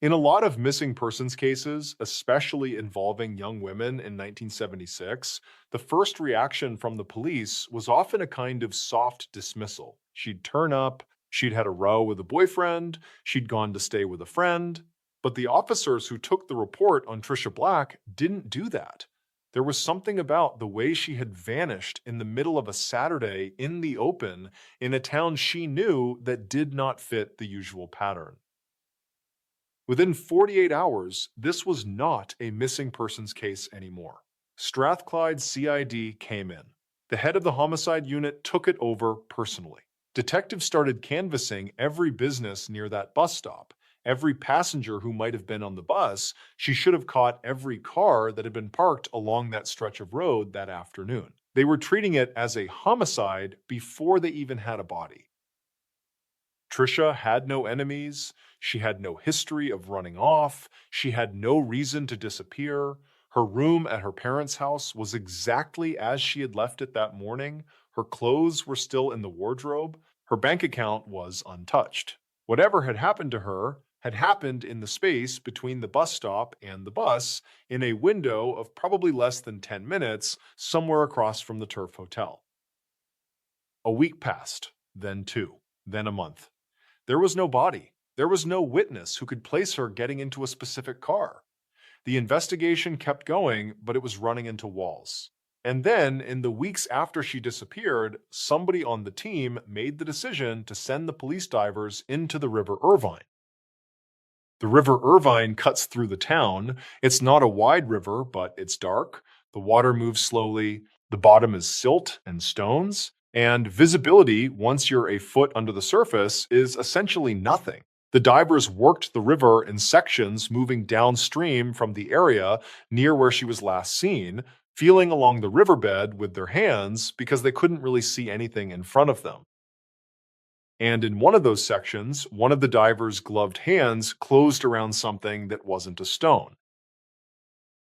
In a lot of missing persons cases, especially involving young women in 1976, the first reaction from the police was often a kind of soft dismissal. She'd turn up, she'd had a row with a boyfriend, she'd gone to stay with a friend. But the officers who took the report on Tricia Black didn't do that. There was something about the way she had vanished in the middle of a Saturday in the open in a town she knew that did not fit the usual pattern. Within 48 hours, this was not a missing persons case anymore. Strathclyde CID came in. The head of the homicide unit took it over personally. Detectives started canvassing every business near that bus stop, every passenger who might have been on the bus. She should have caught every car that had been parked along that stretch of road that afternoon. They were treating it as a homicide before they even had a body. Tricia had no enemies, she had no history of running off, she had no reason to disappear. Her room at her parents' house was exactly as she had left it that morning. Her clothes were still in the wardrobe. Her bank account was untouched. Whatever had happened to her had happened in the space between the bus stop and the bus in a window of probably less than 10 minutes somewhere across from the Turf Hotel. A week passed. then 2, then a month. There was no body. There was no witness who could place her getting into a specific car. The investigation kept going, but it was running into walls. And then, in the weeks after she disappeared, somebody on the team made the decision to send the police divers into the River Irvine. The River Irvine cuts through the town. It's not a wide river, but it's dark. The water moves slowly. The bottom is silt and stones. And visibility, once you're a foot under the surface, is essentially nothing. The divers worked the river in sections moving downstream from the area near where she was last seen, feeling along the riverbed with their hands because they couldn't really see anything in front of them. And in one of those sections, one of the diver's gloved hands closed around something that wasn't a stone.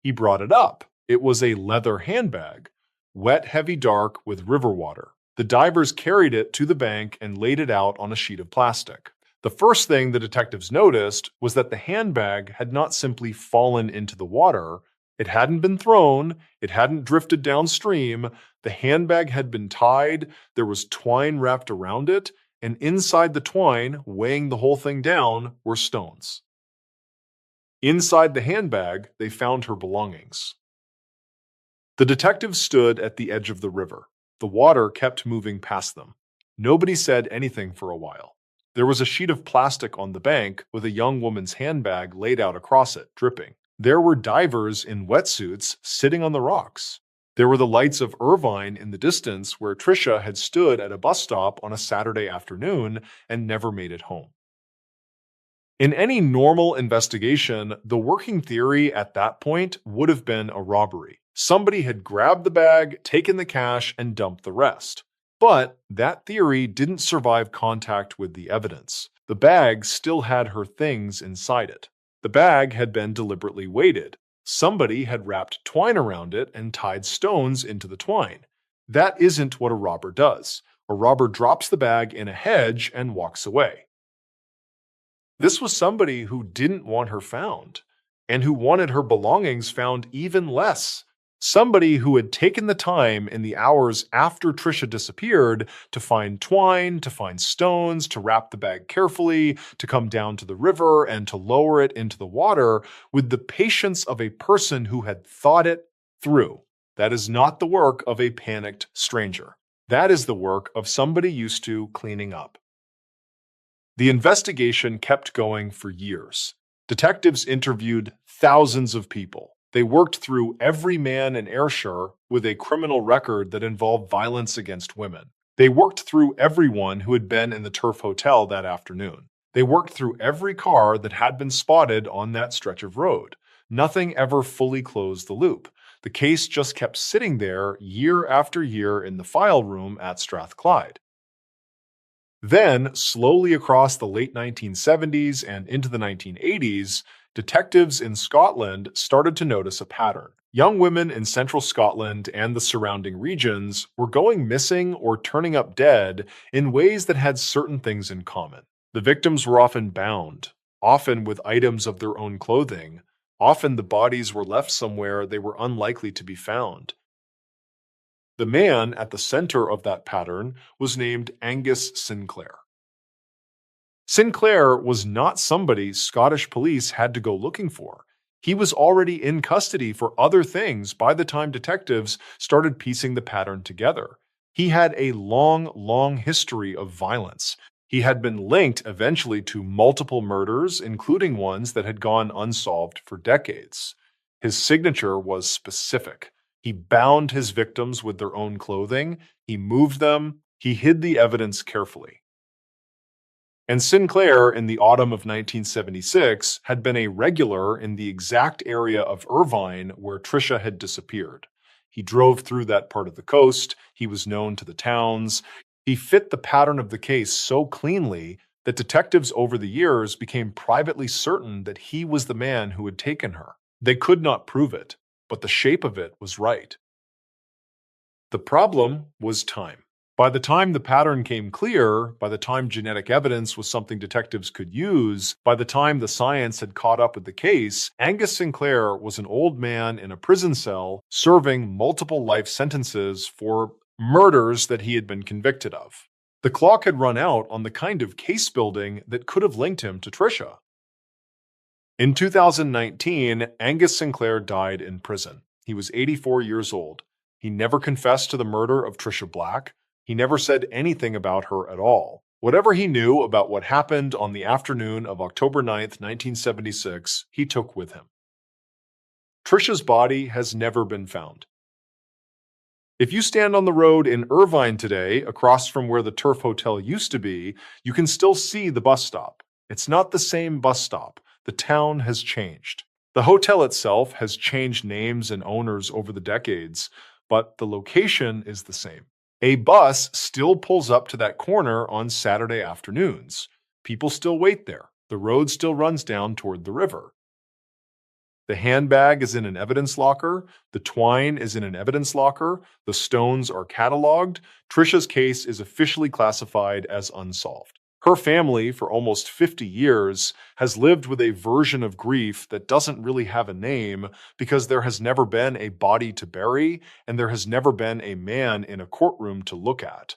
He brought it up. It was a leather handbag, wet, heavy, dark, with river water. The divers carried it to the bank and laid it out on a sheet of plastic. The first thing the detectives noticed was that the handbag had not simply fallen into the water. It hadn't been thrown. It hadn't drifted downstream. The handbag had been tied. There was twine wrapped around it. And inside the twine, weighing the whole thing down, were stones. Inside the handbag, they found her belongings. The detectives stood at the edge of the river. The water kept moving past them. Nobody said anything for a while. There was a sheet of plastic on the bank with a young woman's handbag laid out across it, dripping. There were divers in wetsuits sitting on the rocks. There were the lights of Irvine in the distance where Tricia had stood at a bus stop on a Saturday afternoon and never made it home. In any normal investigation, the working theory at that point would have been a robbery. Somebody had grabbed the bag, taken the cash, and dumped the rest. But that theory didn't survive contact with the evidence. The bag still had her things inside it. The bag had been deliberately weighted. Somebody had wrapped twine around it and tied stones into the twine. That isn't what a robber does. A robber drops the bag in a hedge and walks away. This was somebody who didn't want her found, and who wanted her belongings found even less. Somebody who had taken the time in the hours after Tricia disappeared to find twine, to find stones, to wrap the bag carefully, to come down to the river and to lower it into the water with the patience of a person who had thought it through. That is not the work of a panicked stranger. That is the work of somebody used to cleaning up. The investigation kept going for years. Detectives interviewed thousands of people. They worked through every man in Ayrshire with a criminal record that involved violence against women. They worked through everyone who had been in the Turf Hotel that afternoon. They worked through every car that had been spotted on that stretch of road. Nothing ever fully closed the loop. The case just kept sitting there year after year in the file room at Strathclyde. Then, slowly across the late 1970s and into the 1980s, detectives in Scotland started to notice a pattern. Young women in central Scotland and the surrounding regions were going missing or turning up dead in ways that had certain things in common. The victims were often bound, often with items of their own clothing. Often the bodies were left somewhere they were unlikely to be found. The man at the center of that pattern was named Angus Sinclair. Sinclair was not somebody Scottish police had to go looking for. He was already in custody for other things by the time detectives started piecing the pattern together. He had a long history of violence. He had been linked eventually to multiple murders, including ones that had gone unsolved for decades. His signature was specific. He bound his victims with their own clothing. He moved them. He hid the evidence carefully. And Sinclair, in the autumn of 1976, had been a regular in the exact area of Irvine where Tricia had disappeared. He drove through that part of the coast. He was known to the towns. He fit the pattern of the case so cleanly that detectives over the years became privately certain that he was the man who had taken her. They could not prove it, but the shape of it was right. The problem was time. By the time the pattern came clear, by the time genetic evidence was something detectives could use, by the time the science had caught up with the case, Angus Sinclair was an old man in a prison cell serving multiple life sentences for murders that he had been convicted of. The clock had run out on the kind of case building that could have linked him to Trisha. In 2019, Angus Sinclair died in prison. He was 84 years old. He never confessed to the murder of Trisha Black. He never said anything about her at all. Whatever he knew about what happened on the afternoon of October 9th, 1976, he took with him. Trisha's body has never been found. If you stand on the road in Irvine today, across from where the Turf Hotel used to be, you can still see the bus stop. It's not the same bus stop. The town has changed. The hotel itself has changed names and owners over the decades, but the location is the same. A bus still pulls up to that corner on Saturday afternoons. People still wait there. The road still runs down toward the river. The handbag is in an evidence locker. The twine is in an evidence locker. The stones are cataloged. Trisha's case is officially classified as unsolved. Her family, for almost 50 years, has lived with a version of grief that doesn't really have a name because there has never been a body to bury and there has never been a man in a courtroom to look at.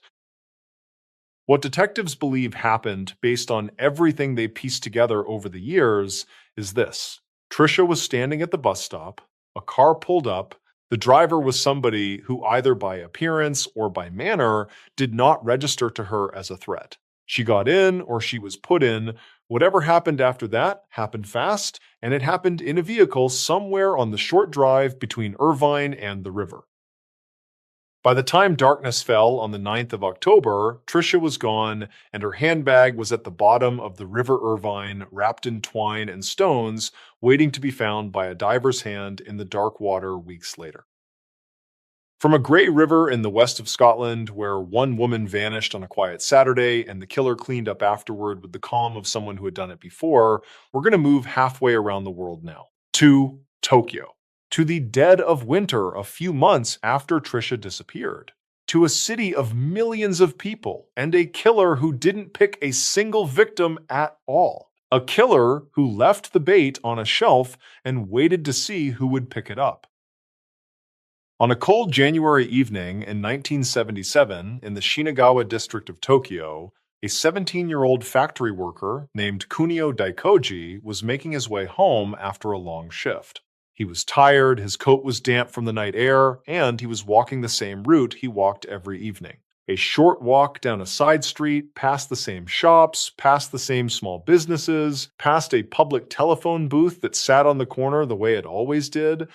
What detectives believe happened, based on everything they pieced together over the years, is this. Trisha was standing at the bus stop, a car pulled up, the driver was somebody who either by appearance or by manner did not register to her as a threat. She got in or she was put in. Whatever happened after that happened fast, and it happened in a vehicle somewhere on the short drive between Irvine and the river. By the time darkness fell on the 9th of October, Trisha was gone, and her handbag was at the bottom of the River Irvine, wrapped in twine and stones, waiting to be found by a diver's hand in the dark water weeks later. From a grey river in the west of Scotland, where one woman vanished on a quiet Saturday and the killer cleaned up afterward with the calm of someone who had done it before, we're going to move halfway around the world now, to Tokyo. To the dead of winter a few months after Trisha disappeared, to a city of millions of people and a killer who didn't pick a single victim at all. A killer who left the bait on a shelf and waited to see who would pick it up. On a cold January evening in 1977 in the Shinagawa district of Tokyo, a 17-year-old factory worker named Kunio Daikoji was making his way home after a long shift. He was tired, his coat was damp from the night air, and he was walking the same route he walked every evening. A short walk down a side street, past the same shops, past the same small businesses, past a public telephone booth that sat on the corner the way it always did.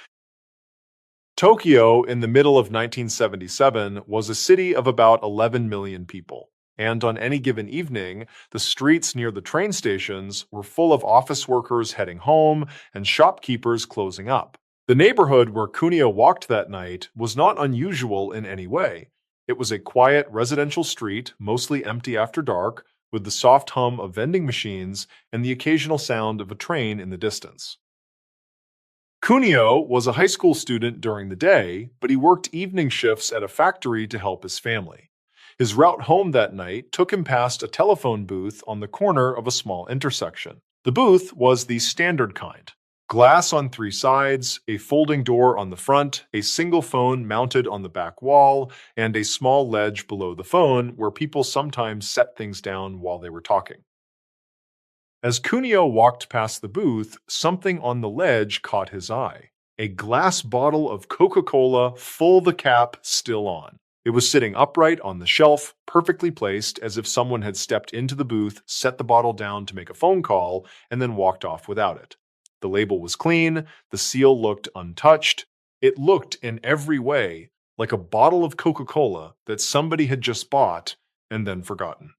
Tokyo, in the middle of 1977, was a city of about 11 million people. And on any given evening, the streets near the train stations were full of office workers heading home and shopkeepers closing up. The neighborhood where Kunio walked that night was not unusual in any way. It was a quiet residential street, mostly empty after dark, with the soft hum of vending machines and the occasional sound of a train in the distance. Kunio was a high school student during the day, but he worked evening shifts at a factory to help his family. His route home that night took him past a telephone booth on the corner of a small intersection. The booth was the standard kind. Glass on three sides, a folding door on the front, a single phone mounted on the back wall, and a small ledge below the phone where people sometimes set things down while they were talking. As Kunio walked past the booth, something on the ledge caught his eye. A glass bottle of Coca-Cola, full the cap, still on. It was sitting upright on the shelf, perfectly placed, as if someone had stepped into the booth, set the bottle down to make a phone call, and then walked off without it. The label was clean, the seal looked untouched. It looked in every way like a bottle of Coca-Cola that somebody had just bought and then forgotten.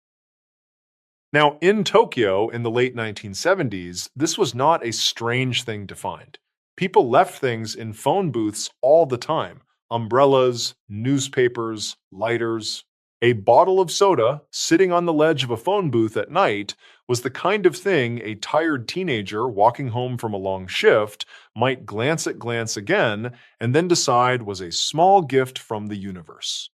Now, in Tokyo in the late 1970s, this was not a strange thing to find. People left things in phone booths all the time. Umbrellas, newspapers, lighters. A bottle of soda sitting on the ledge of a phone booth at night was the kind of thing a tired teenager walking home from a long shift might glance again and then decide was a small gift from the universe.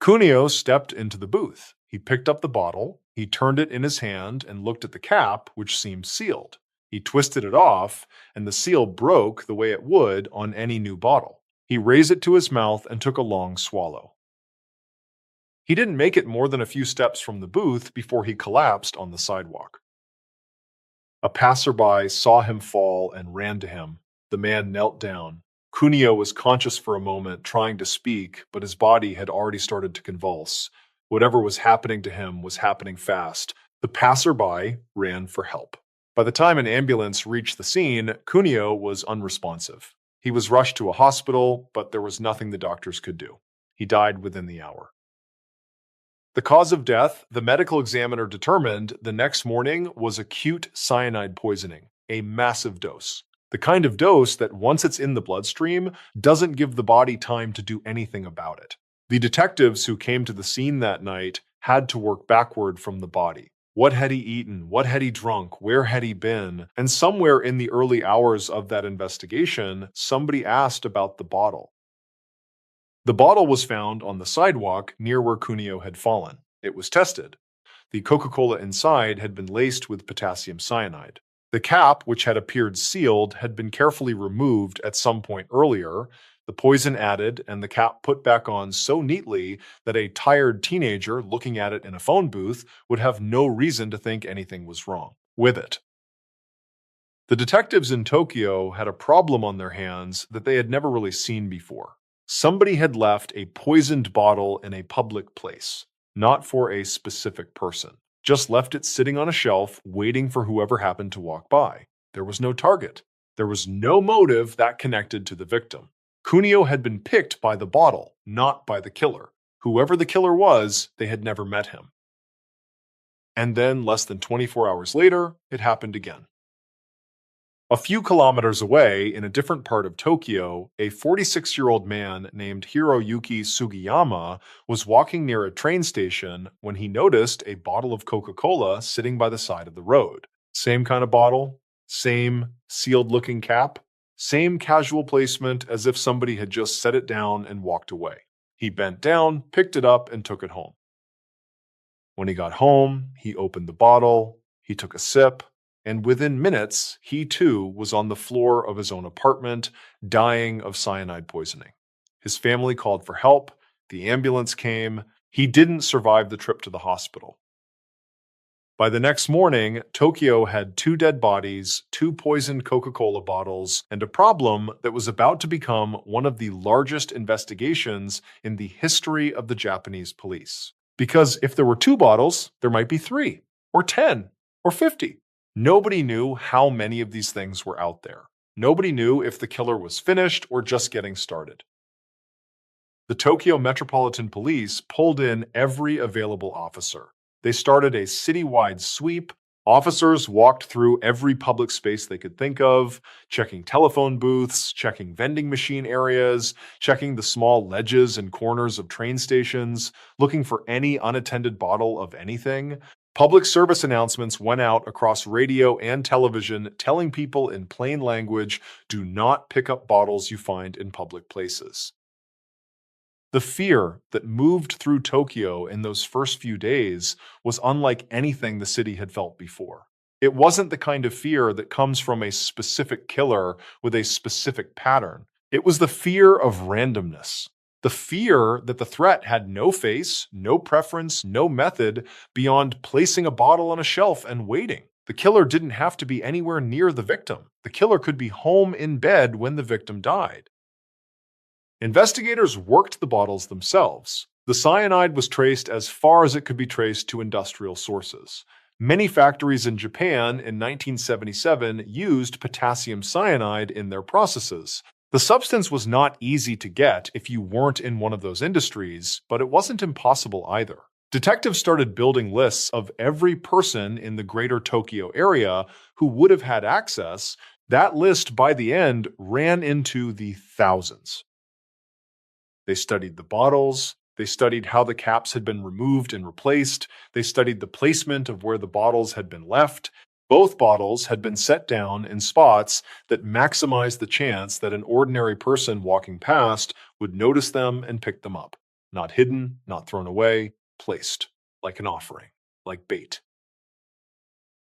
Kunio stepped into the booth. He picked up the bottle, he turned it in his hand and looked at the cap, which seemed sealed. He twisted it off, and the seal broke the way it would on any new bottle. He raised it to his mouth and took a long swallow. He didn't make it more than a few steps from the booth before he collapsed on the sidewalk. A passerby saw him fall and ran to him. The man knelt down. Cuneo was conscious for a moment, trying to speak, but his body had already started to convulse. Whatever was happening to him was happening fast. The passerby ran for help. By the time an ambulance reached the scene, Cuneo was unresponsive. He was rushed to a hospital, but there was nothing the doctors could do. He died within the hour. The cause of death, the medical examiner determined the next morning, was acute cyanide poisoning, a massive dose. The kind of dose that once it's in the bloodstream doesn't give the body time to do anything about it. The detectives who came to the scene that night had to work backward from the body. What had he eaten? What had he drunk? Where had he been? And somewhere in the early hours of that investigation, somebody asked about the bottle. The bottle was found on the sidewalk near where Cuneo had fallen. It was tested. The Coca-Cola inside had been laced with potassium cyanide. The cap, which had appeared sealed, had been carefully removed at some point earlier, the poison added, and the cap put back on so neatly that a tired teenager looking at it in a phone booth would have no reason to think anything was wrong with it. The detectives in Tokyo had a problem on their hands that they had never really seen before. Somebody had left a poisoned bottle in a public place, not for a specific person. Just left it sitting on a shelf, waiting for whoever happened to walk by. There was no target. There was no motive that connected to the victim. Cuneo had been picked by the bottle, not by the killer. Whoever the killer was, they had never met him. And then, less than 24 hours later, it happened again. A few kilometers away, in a different part of Tokyo, a 46-year-old man named Hiroyuki Sugiyama was walking near a train station when he noticed a bottle of Coca-Cola sitting by the side of the road. Same kind of bottle, same sealed-looking cap, same casual placement as if somebody had just set it down and walked away. He bent down, picked it up, and took it home. When he got home, he opened the bottle, he took a sip, and within minutes, he too was on the floor of his own apartment, dying of cyanide poisoning. His family called for help, the ambulance came. He didn't survive the trip to the hospital. By the next morning, Tokyo had 2 dead bodies, 2 poisoned Coca-Cola bottles, and a problem that was about to become one of the largest investigations in the history of the Japanese police. Because if there were 2 bottles, there might be 3, or 10, or 50. Nobody knew how many of these things were out there. Nobody knew if the killer was finished or just getting started. The Tokyo Metropolitan Police pulled in every available officer. They started a citywide sweep. Officers walked through every public space they could think of, checking telephone booths, checking vending machine areas, checking the small ledges and corners of train stations, looking for any unattended bottle of anything. Public service announcements went out across radio and television telling people in plain language, do not pick up bottles you find in public places. The fear that moved through Tokyo in those first few days was unlike anything the city had felt before. It wasn't the kind of fear that comes from a specific killer with a specific pattern. It was the fear of randomness. The fear that the threat had no face, no preference, no method beyond placing a bottle on a shelf and waiting. The killer didn't have to be anywhere near the victim. The killer could be home in bed when the victim died. Investigators worked the bottles themselves. The cyanide was traced as far as it could be traced to industrial sources. Many factories in Japan in 1977 used potassium cyanide in their processes. The substance was not easy to get if you weren't in one of those industries, but it wasn't impossible either. Detectives started building lists of every person in the greater Tokyo area who would have had access. That list, by the end, ran into the thousands. They studied the bottles, they studied how the caps had been removed and replaced, they studied the placement of where the bottles had been left. Both bottles had been set down in spots that maximized the chance that an ordinary person walking past would notice them and pick them up. Not hidden, not thrown away, placed, like an offering, like bait.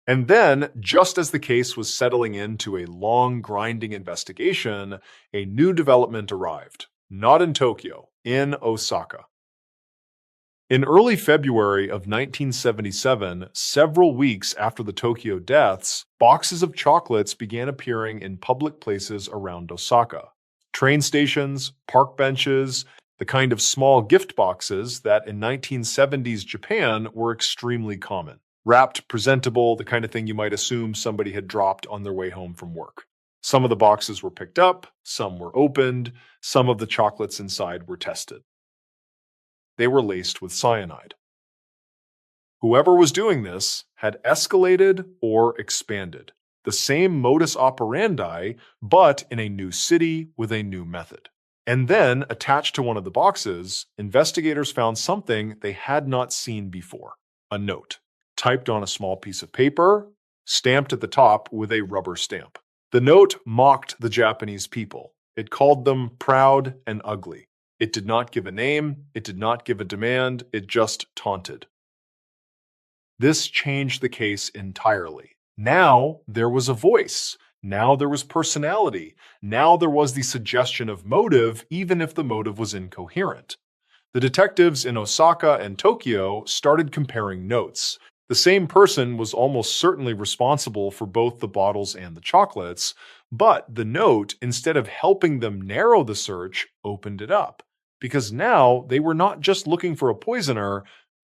And then, just as the case was settling into a long, grinding investigation, a new development arrived. Not in Tokyo, in Osaka. In early February of 1977, several weeks after the Tokyo deaths, boxes of chocolates began appearing in public places around Osaka. Train stations, park benches, the kind of small gift boxes that in 1970s Japan were extremely common. Wrapped, presentable, the kind of thing you might assume somebody had dropped on their way home from work. Some of the boxes were picked up, some were opened, some of the chocolates inside were tested. They were laced with cyanide. Whoever was doing this had escalated or expanded. The same modus operandi, but in a new city with a new method. And then, attached to one of the boxes, investigators found something they had not seen before. A note, typed on a small piece of paper, stamped at the top with a rubber stamp. The note mocked the Japanese people. It called them proud and ugly. It did not give a name, it did not give a demand, it just taunted. This changed the case entirely. Now there was a voice. Now there was personality. Now there was the suggestion of motive, even if the motive was incoherent. The detectives in Osaka and Tokyo started comparing notes. The same person was almost certainly responsible for both the bottles and the chocolates, but the note, instead of helping them narrow the search, opened it up. Because now they were not just looking for a poisoner,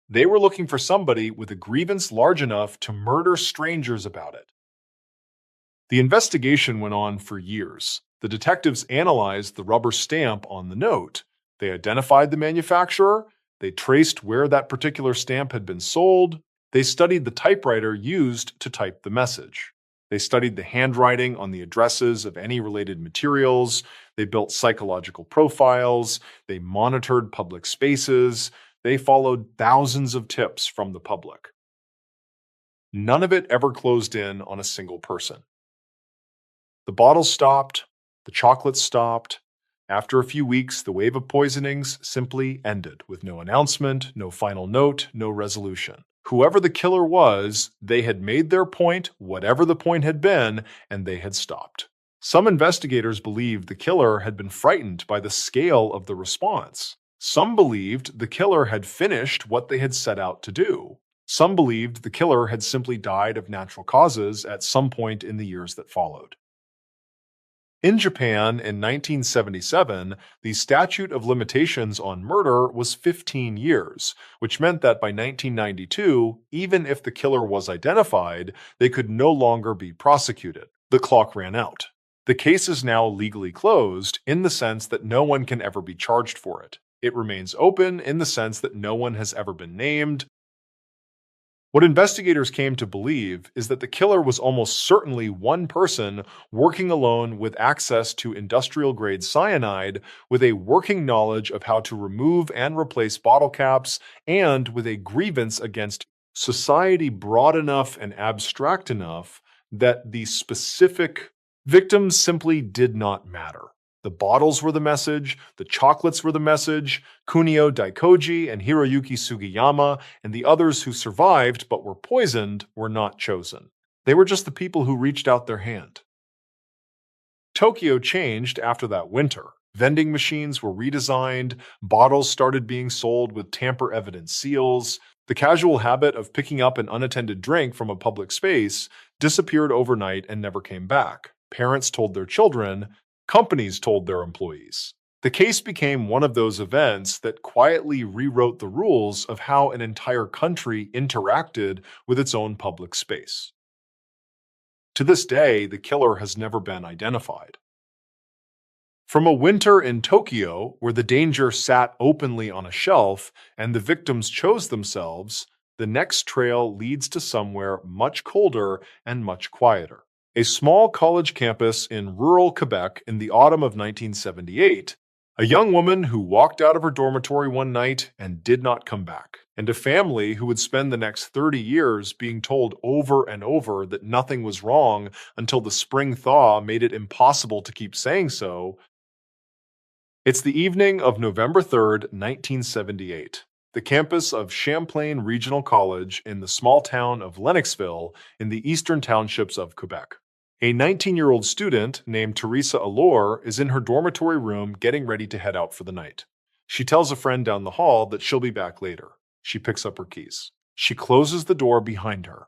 they were looking for somebody with a grievance large enough to murder strangers about it. The investigation went on for years. The detectives analyzed the rubber stamp on the note. They identified the manufacturer. They traced where that particular stamp had been sold. They studied the typewriter used to type the message. They studied the handwriting on the addresses of any related materials. They built psychological profiles. They monitored public spaces. They followed thousands of tips from the public. None of it ever closed in on a single person. The bottles stopped. The chocolates stopped. After a few weeks, the wave of poisonings simply ended with no announcement, no final note, no resolution. Whoever the killer was, they had made their point, whatever the point had been, and they had stopped. Some investigators believed the killer had been frightened by the scale of the response. Some believed the killer had finished what they had set out to do. Some believed the killer had simply died of natural causes at some point in the years that followed. In Japan in 1977, the statute of limitations on murder was 15 years, which meant that by 1992, even if the killer was identified, they could no longer be prosecuted. The clock ran out. The case is now legally closed in the sense that no one can ever be charged for it. It remains open in the sense that no one has ever been named. What investigators came to believe is that the killer was almost certainly one person working alone with access to industrial-grade cyanide, with a working knowledge of how to remove and replace bottle caps, and with a grievance against society broad enough and abstract enough that the specific victims simply did not matter. The bottles were the message, the chocolates were the message, Kunio Daikoji and Hiroyuki Sugiyama and the others who survived but were poisoned were not chosen. They were just the people who reached out their hand. Tokyo changed after that winter. Vending machines were redesigned, bottles started being sold with tamper-evident seals. The casual habit of picking up an unattended drink from a public space disappeared overnight and never came back. Parents told their children, companies told their employees. The case became one of those events that quietly rewrote the rules of how an entire country interacted with its own public space. To this day, the killer has never been identified. From a winter in Tokyo, where the danger sat openly on a shelf and the victims chose themselves, the next trail leads to somewhere much colder and much quieter. A small college campus in rural Quebec in the autumn of 1978, a young woman who walked out of her dormitory one night and did not come back, and a family who would spend the next 30 years being told over and over that nothing was wrong until the spring thaw made it impossible to keep saying so. It's the evening of November 3rd, 1978. The campus of Champlain Regional College in the small town of Lennoxville in the eastern townships of Quebec. A 19-year-old student named Teresa Allure is in her dormitory room getting ready to head out for the night. She tells a friend down the hall that she'll be back later. She picks up her keys. She closes the door behind her.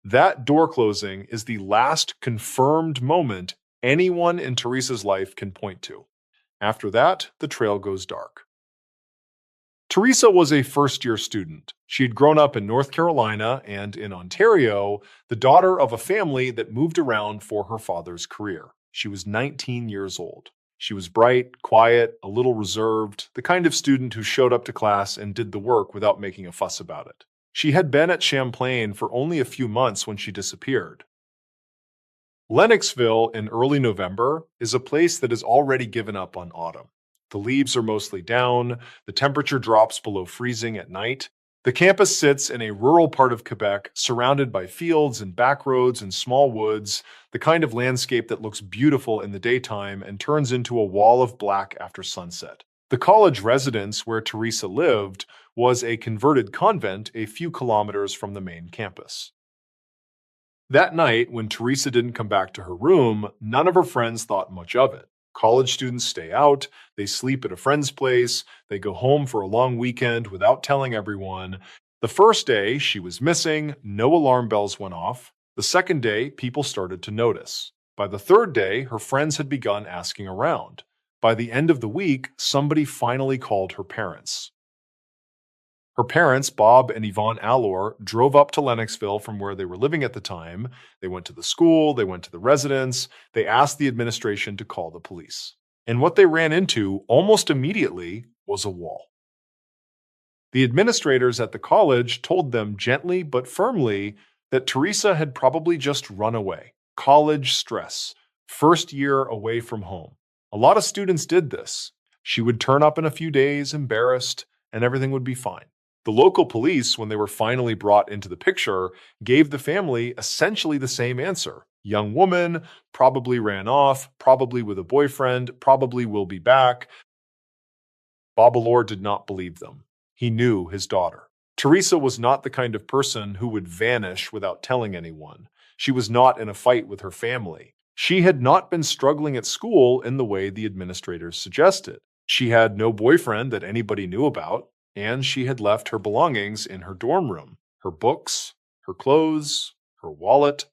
That door closing is the last confirmed moment anyone in Teresa's life can point to. After that, the trail goes dark. Teresa was a first-year student. She had grown up in North Carolina and in Ontario, the daughter of a family that moved around for her father's career. She was 19 years old. She was bright, quiet, a little reserved, the kind of student who showed up to class and did the work without making a fuss about it. She had been at Champlain for only a few months when she disappeared. Lennoxville in early November is a place that has already given up on autumn. The leaves are mostly down, the temperature drops below freezing at night. The campus sits in a rural part of Quebec, surrounded by fields and back roads and small woods, the kind of landscape that looks beautiful in the daytime and turns into a wall of black after sunset. The college residence where Teresa lived was a converted convent a few kilometers from the main campus. That night, when Teresa didn't come back to her room, none of her friends thought much of it. College students stay out, they sleep at a friend's place, they go home for a long weekend without telling everyone. The first day, she was missing, no alarm bells went off. The second day, people started to notice. By the third day, her friends had begun asking around. By the end of the week, somebody finally called her parents. Her parents, Bob and Yvonne Allor, drove up to Lennoxville from where they were living at the time. They went to the school, they went to the residence, they asked the administration to call the police. And what they ran into almost immediately was a wall. The administrators at the college told them gently but firmly that Teresa had probably just run away. College stress, first year away from home. A lot of students did this. She would turn up in a few days, embarrassed, and everything would be fine. The local police, when they were finally brought into the picture, gave the family essentially the same answer. Young woman, probably ran off, probably with a boyfriend, probably will be back. Bob Allor did not believe them. He knew his daughter. Teresa was not the kind of person who would vanish without telling anyone. She was not in a fight with her family. She had not been struggling at school in the way the administrators suggested. She had no boyfriend that anybody knew about. And she had left her belongings in her dorm room, her books, her clothes, her wallet.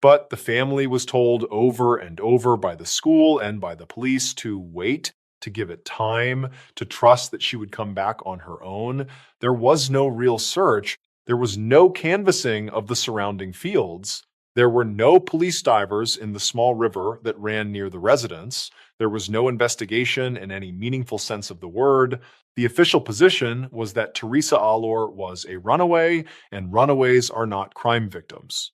But the family was told over and over by the school and by the police to wait, to give it time, to trust that she would come back on her own. There was no real search. There was no canvassing of the surrounding fields. There were no police divers in the small river that ran near the residence. There was no investigation in any meaningful sense of the word. The official position was that Teresa Allor was a runaway, and runaways are not crime victims.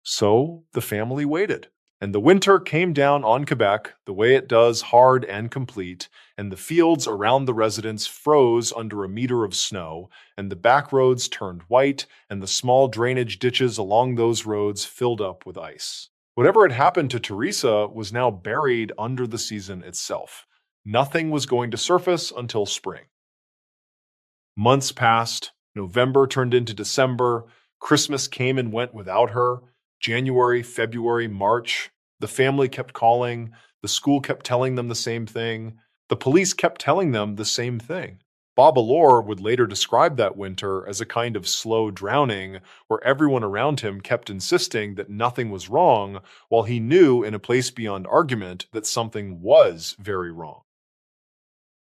So the family waited, and the winter came down on Quebec the way it does, hard and complete, and the fields around the residence froze under a meter of snow, and the back roads turned white, and the small drainage ditches along those roads filled up with ice. Whatever had happened to Teresa was now buried under the season itself. Nothing was going to surface until spring. Months passed. November turned into December. Christmas came and went without her. January, February, March. The family kept calling. The school kept telling them the same thing. The police kept telling them the same thing. Bob Allor would later describe that winter as a kind of slow drowning where everyone around him kept insisting that nothing was wrong while he knew in a place beyond argument that something was very wrong.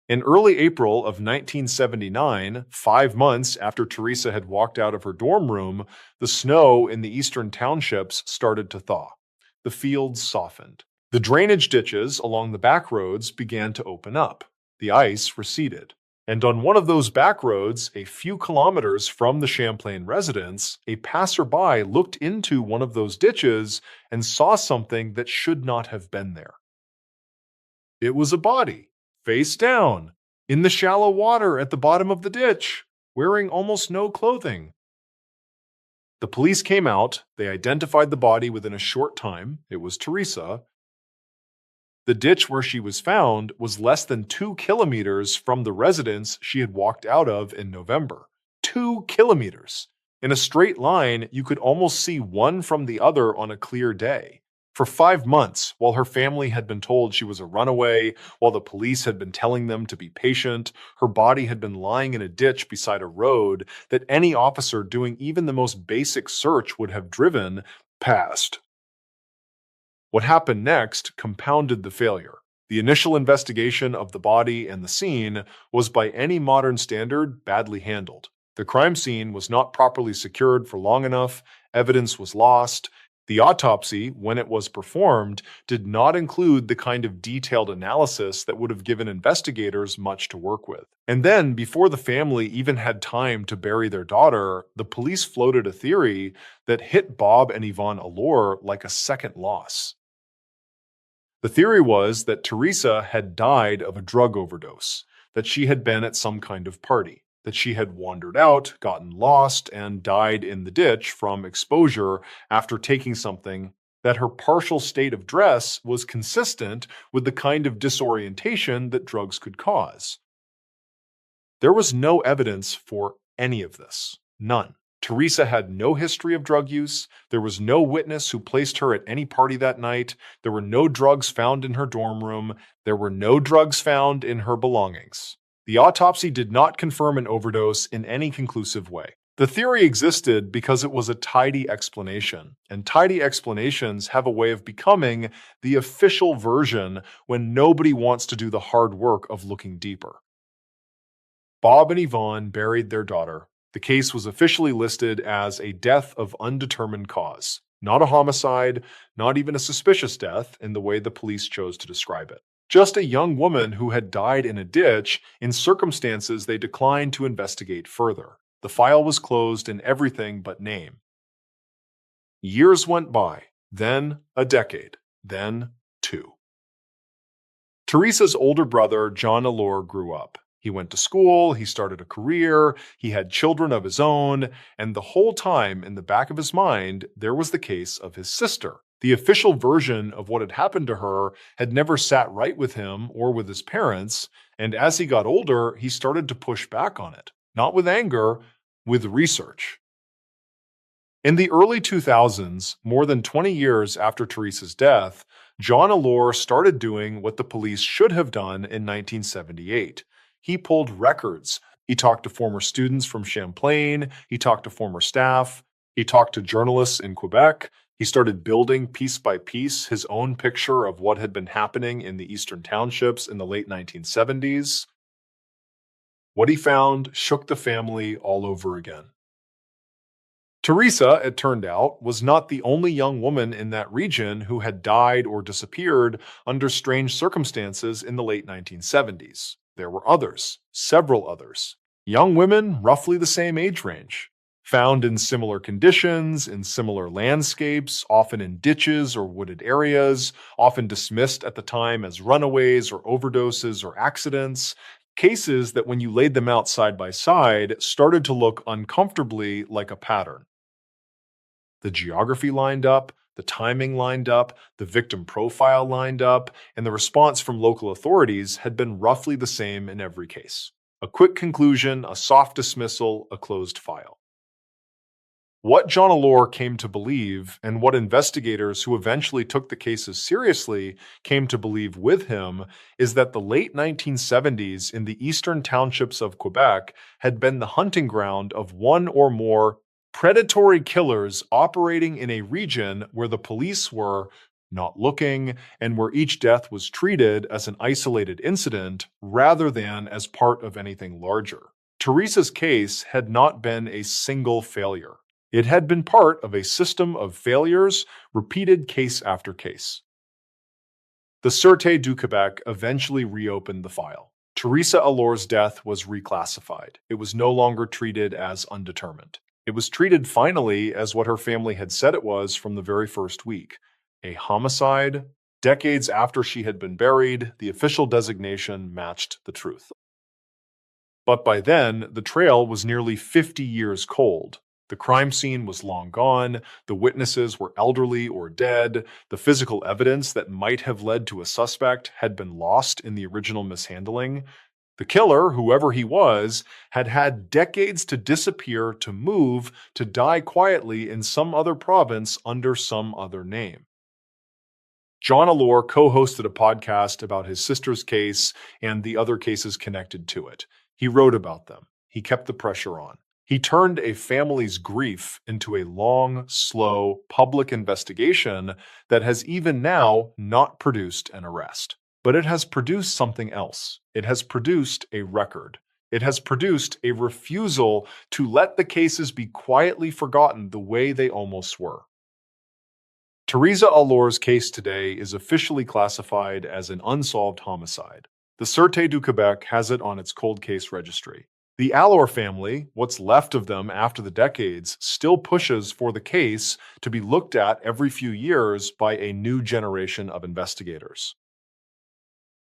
In early April of 1979, 5 months after Teresa had walked out of her dorm room, the snow in the eastern townships started to thaw. The fields softened. The drainage ditches along the back roads began to open up. The ice receded. And on one of those back roads, a few kilometers from the Champlain residence, a passerby looked into one of those ditches and saw something that should not have been there. It was a body, face down, in the shallow water at the bottom of the ditch, wearing almost no clothing. The police came out. They identified the body within a short time. It was Teresa. The ditch where she was found was less than 2 kilometers from the residence she had walked out of in November. 2 kilometers. In a straight line, you could almost see one from the other on a clear day. For 5 months, while her family had been told she was a runaway, while the police had been telling them to be patient, her body had been lying in a ditch beside a road that any officer doing even the most basic search would have driven past. What happened next compounded the failure. The initial investigation of the body and the scene was, by any modern standard, badly handled. The crime scene was not properly secured for long enough, evidence was lost. The autopsy, when it was performed, did not include the kind of detailed analysis that would have given investigators much to work with. And then, before the family even had time to bury their daughter, the police floated a theory that hit Bob and Yvonne Allure like a second loss. The theory was that Teresa had died of a drug overdose, that she had been at some kind of party, that she had wandered out, gotten lost, and died in the ditch from exposure after taking something, that her partial state of dress was consistent with the kind of disorientation that drugs could cause. There was no evidence for any of this. None. Teresa had no history of drug use. There was no witness who placed her at any party that night. There were no drugs found in her dorm room. There were no drugs found in her belongings. The autopsy did not confirm an overdose in any conclusive way. The theory existed because it was a tidy explanation, and tidy explanations have a way of becoming the official version when nobody wants to do the hard work of looking deeper. Bob and Yvonne buried their daughter. The case was officially listed as a death of undetermined cause, not a homicide, not even a suspicious death in the way the police chose to describe it. Just a young woman who had died in a ditch in circumstances they declined to investigate further. The file was closed in everything but name. Years went by, then a decade, then two. Teresa's older brother, John Allure, grew up. He went to school, he started a career, he had children of his own, and the whole time in the back of his mind, there was the case of his sister. The official version of what had happened to her had never sat right with him or with his parents, and as he got older, he started to push back on it. Not with anger, with research. In the early 2000s, more than 20 years after Teresa's death, John Allure started doing what the police should have done in 1978. He pulled records. He talked to former students from Champlain. He talked to former staff. He talked to journalists in Quebec. He started building piece by piece his own picture of what had been happening in the eastern townships in the late 1970s. What he found shook the family all over again. Teresa, it turned out, was not the only young woman in that region who had died or disappeared under strange circumstances in the late 1970s. There were others, several others. Young women, roughly the same age range, found in similar conditions, in similar landscapes, often in ditches or wooded areas, often dismissed at the time as runaways or overdoses or accidents. Cases that, when you laid them out side by side, started to look uncomfortably like a pattern. The geography lined up, the timing lined up, the victim profile lined up, and the response from local authorities had been roughly the same in every case. A quick conclusion, a soft dismissal, a closed file. What John Allure came to believe, and what investigators who eventually took the cases seriously came to believe with him, is that the late 1970s in the eastern townships of Quebec had been the hunting ground of one or more predatory killers operating in a region where the police were not looking and where each death was treated as an isolated incident rather than as part of anything larger. Teresa's case had not been a single failure. It had been part of a system of failures repeated case after case. The Sûreté du Québec eventually reopened the file. Teresa Allure's death was reclassified. It was no longer treated as undetermined. It was treated finally as what her family had said it was from the very first week, a homicide. Decades after she had been buried, the official designation matched the truth. But by then, the trail was nearly 50 years cold. The crime scene was long gone, the witnesses were elderly or dead, the physical evidence that might have led to a suspect had been lost in the original mishandling. The killer, whoever he was, had had decades to disappear, to move, to die quietly in some other province under some other name. John Allure co-hosted a podcast about his sister's case and the other cases connected to it. He wrote about them. He kept the pressure on. He turned a family's grief into a long, slow, public investigation that has even now not produced an arrest. But it has produced something else. It has produced a record. It has produced a refusal to let the cases be quietly forgotten the way they almost were. Teresa Allure's case today is officially classified as an unsolved homicide. The Sûreté du Québec has it on its cold case registry. The Allure family, what's left of them after the decades, still pushes for the case to be looked at every few years by a new generation of investigators.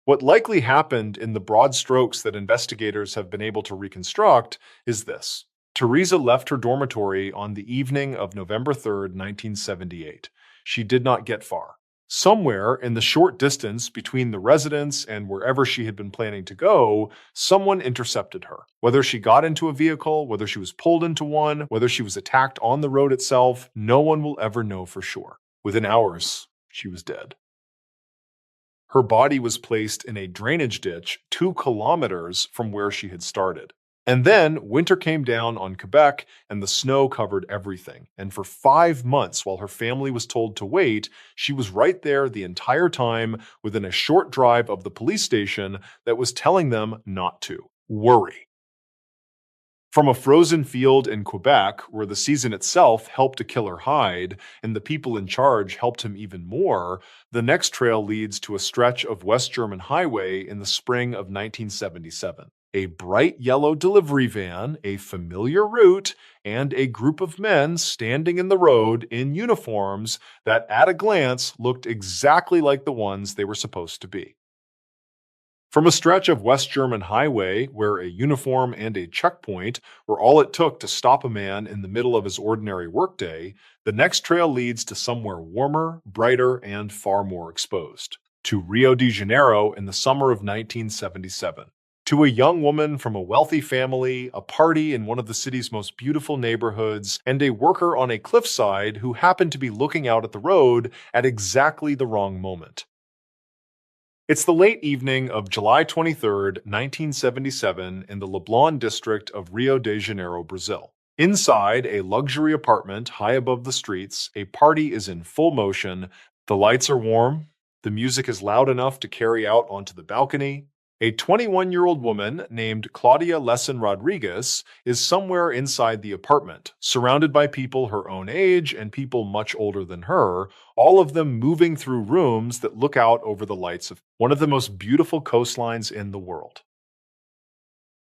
What likely happened in the broad strokes that investigators have been able to reconstruct is this. Teresa left her dormitory on the evening of November 3rd, 1978. She did not get far. Somewhere in the short distance between the residence and wherever she had been planning to go, someone intercepted her. Whether she got into a vehicle, whether she was pulled into one, whether she was attacked on the road itself, no one will ever know for sure. Within hours, she was dead. Her body was placed in a drainage ditch 2 kilometers from where she had started. And then winter came down on Quebec and the snow covered everything. And for 5 months, while her family was told to wait, she was right there the entire time within a short drive of the police station that was telling them not to worry. From a frozen field in Quebec, where the season itself helped a killer hide, and the people in charge helped him even more, the next trail leads to a stretch of West German highway in the spring of 1977. A bright yellow delivery van, a familiar route, and a group of men standing in the road in uniforms that at a glance looked exactly like the ones they were supposed to be. From a stretch of West German highway where a uniform and a checkpoint were all it took to stop a man in the middle of his ordinary workday, the next trail leads to somewhere warmer, brighter, and far more exposed. To Rio de Janeiro in the summer of 1977. To a young woman from a wealthy family, a party in one of the city's most beautiful neighborhoods, and a worker on a cliffside who happened to be looking out at the road at exactly the wrong moment. It's the late evening of July 23, 1977, in the Leblon district of Rio de Janeiro, Brazil. Inside a luxury apartment high above the streets, a party is in full motion. The lights are warm. The music is loud enough to carry out onto the balcony. A 21-year-old woman named Claudia Lesson Rodriguez is somewhere inside the apartment, surrounded by people her own age and people much older than her, all of them moving through rooms that look out over the lights of one of the most beautiful coastlines in the world.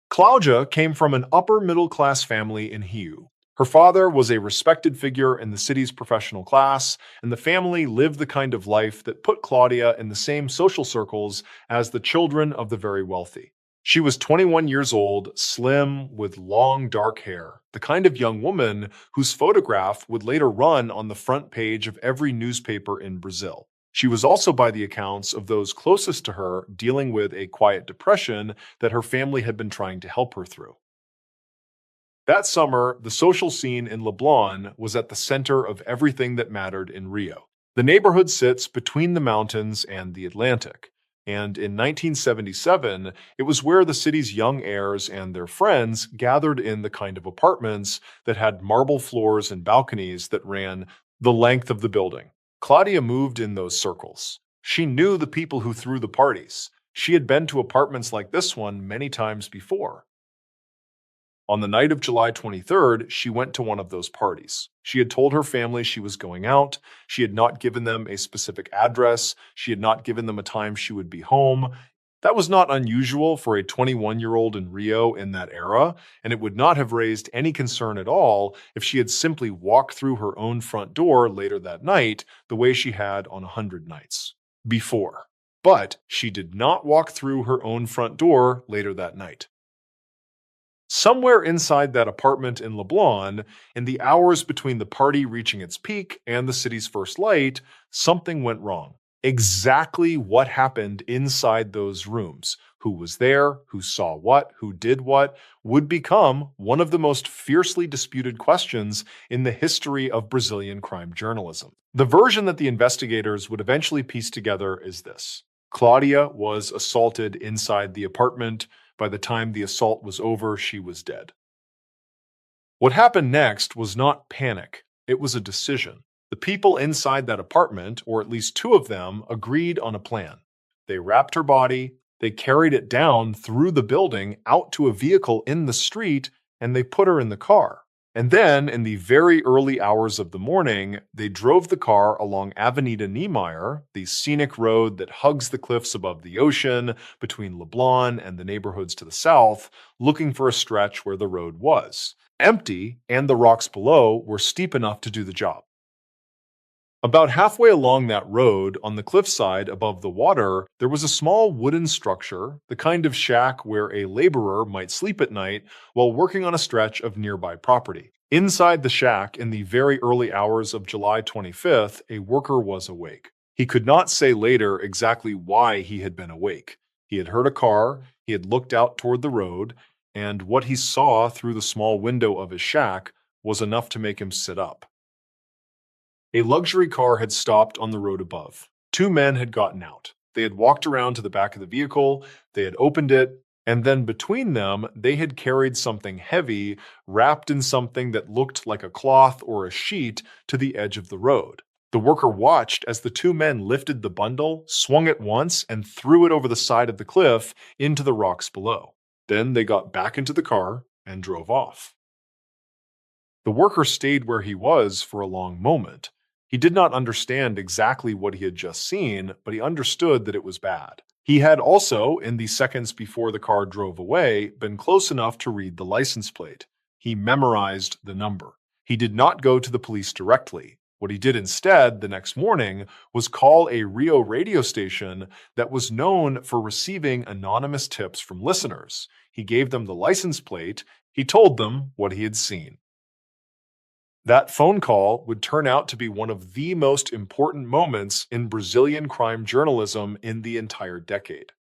Claudia came from an upper-middle-class family in Rio. Her father was a respected figure in the city's professional class, and the family lived the kind of life that put Claudia in the same social circles as the children of the very wealthy. She was 21 years old, slim, with long dark hair, the kind of young woman whose photograph would later run on the front page of every newspaper in Brazil. She was also, by the accounts of those closest to her, dealing with a quiet depression that her family had been trying to help her through. That summer, the social scene in Leblon was at the center of everything that mattered in Rio. The neighborhood sits between the mountains and the Atlantic, and in 1977, it was where the city's young heirs and their friends gathered in the kind of apartments that had marble floors and balconies that ran the length of the building. Claudia moved in those circles. She knew the people who threw the parties. She had been to apartments like this one many times before. On the night of July 23rd, she went to one of those parties. She had told her family she was going out. She had not given them a specific address. She had not given them a time she would be home. That was not unusual for a 21-year-old in Rio in that era, and it would not have raised any concern at all if she had simply walked through her own front door later that night the way she had on 100 nights before. But she did not walk through her own front door later that night. Somewhere inside that apartment in Leblon, in the hours between the party reaching its peak and the city's first light, something went wrong. Exactly what happened inside those rooms, who was there, who saw what, who did what, would become one of the most fiercely disputed questions in the history of Brazilian crime journalism. The version that the investigators would eventually piece together is this: Claudia was assaulted inside the apartment. By the time the assault was over, she was dead. What happened next was not panic, it was a decision. The people inside that apartment, or at least two of them, agreed on a plan. They wrapped her body, they carried it down through the building out to a vehicle in the street, and they put her in the car. And then, in the very early hours of the morning, they drove the car along Avenida Niemeyer, the scenic road that hugs the cliffs above the ocean between Leblon and the neighborhoods to the south, looking for a stretch where the road was empty and the rocks below were steep enough to do the job. About halfway along that road, on the cliffside above the water, there was a small wooden structure, the kind of shack where a laborer might sleep at night while working on a stretch of nearby property. Inside the shack, in the very early hours of July 25th, a worker was awake. He could not say later exactly why he had been awake. He had heard a car, he had looked out toward the road, and what he saw through the small window of his shack was enough to make him sit up. A luxury car had stopped on the road above. Two men had gotten out. They had walked around to the back of the vehicle, they had opened it, and then between them, they had carried something heavy, wrapped in something that looked like a cloth or a sheet, to the edge of the road. The worker watched as the two men lifted the bundle, swung it once, and threw it over the side of the cliff into the rocks below. Then they got back into the car and drove off. The worker stayed where he was for a long moment. He did not understand exactly what he had just seen, but he understood that it was bad. He had also, in the seconds before the car drove away, been close enough to read the license plate. He memorized the number. He did not go to the police directly. What he did instead, the next morning, was call a Rio radio station that was known for receiving anonymous tips from listeners. He gave them the license plate. He told them what he had seen. That phone call would turn out to be one of the most important moments in Brazilian crime journalism in the entire decade.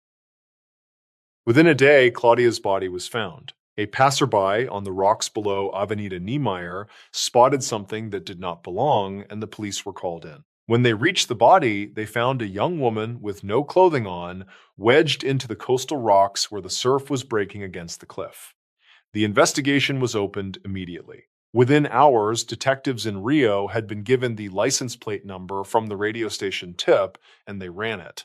Within a day, Claudia's body was found. A passerby on the rocks below Avenida Niemeyer spotted something that did not belong, and the police were called in. When they reached the body, they found a young woman with no clothing on, wedged into the coastal rocks where the surf was breaking against the cliff. The investigation was opened immediately. Within hours, detectives in Rio had been given the license plate number from the radio station tip, and they ran it.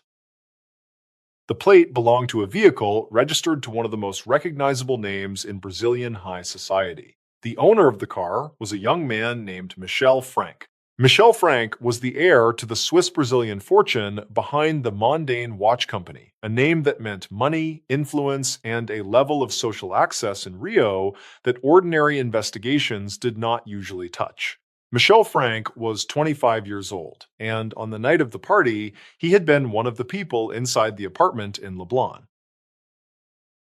The plate belonged to a vehicle registered to one of the most recognizable names in Brazilian high society. The owner of the car was a young man named Michel Frank. Michel Frank was the heir to the Swiss-Brazilian fortune behind the Mondaine Watch Company, a name that meant money, influence, and a level of social access in Rio that ordinary investigations did not usually touch. Michel Frank was 25 years old, and on the night of the party, he had been one of the people inside the apartment in Leblon.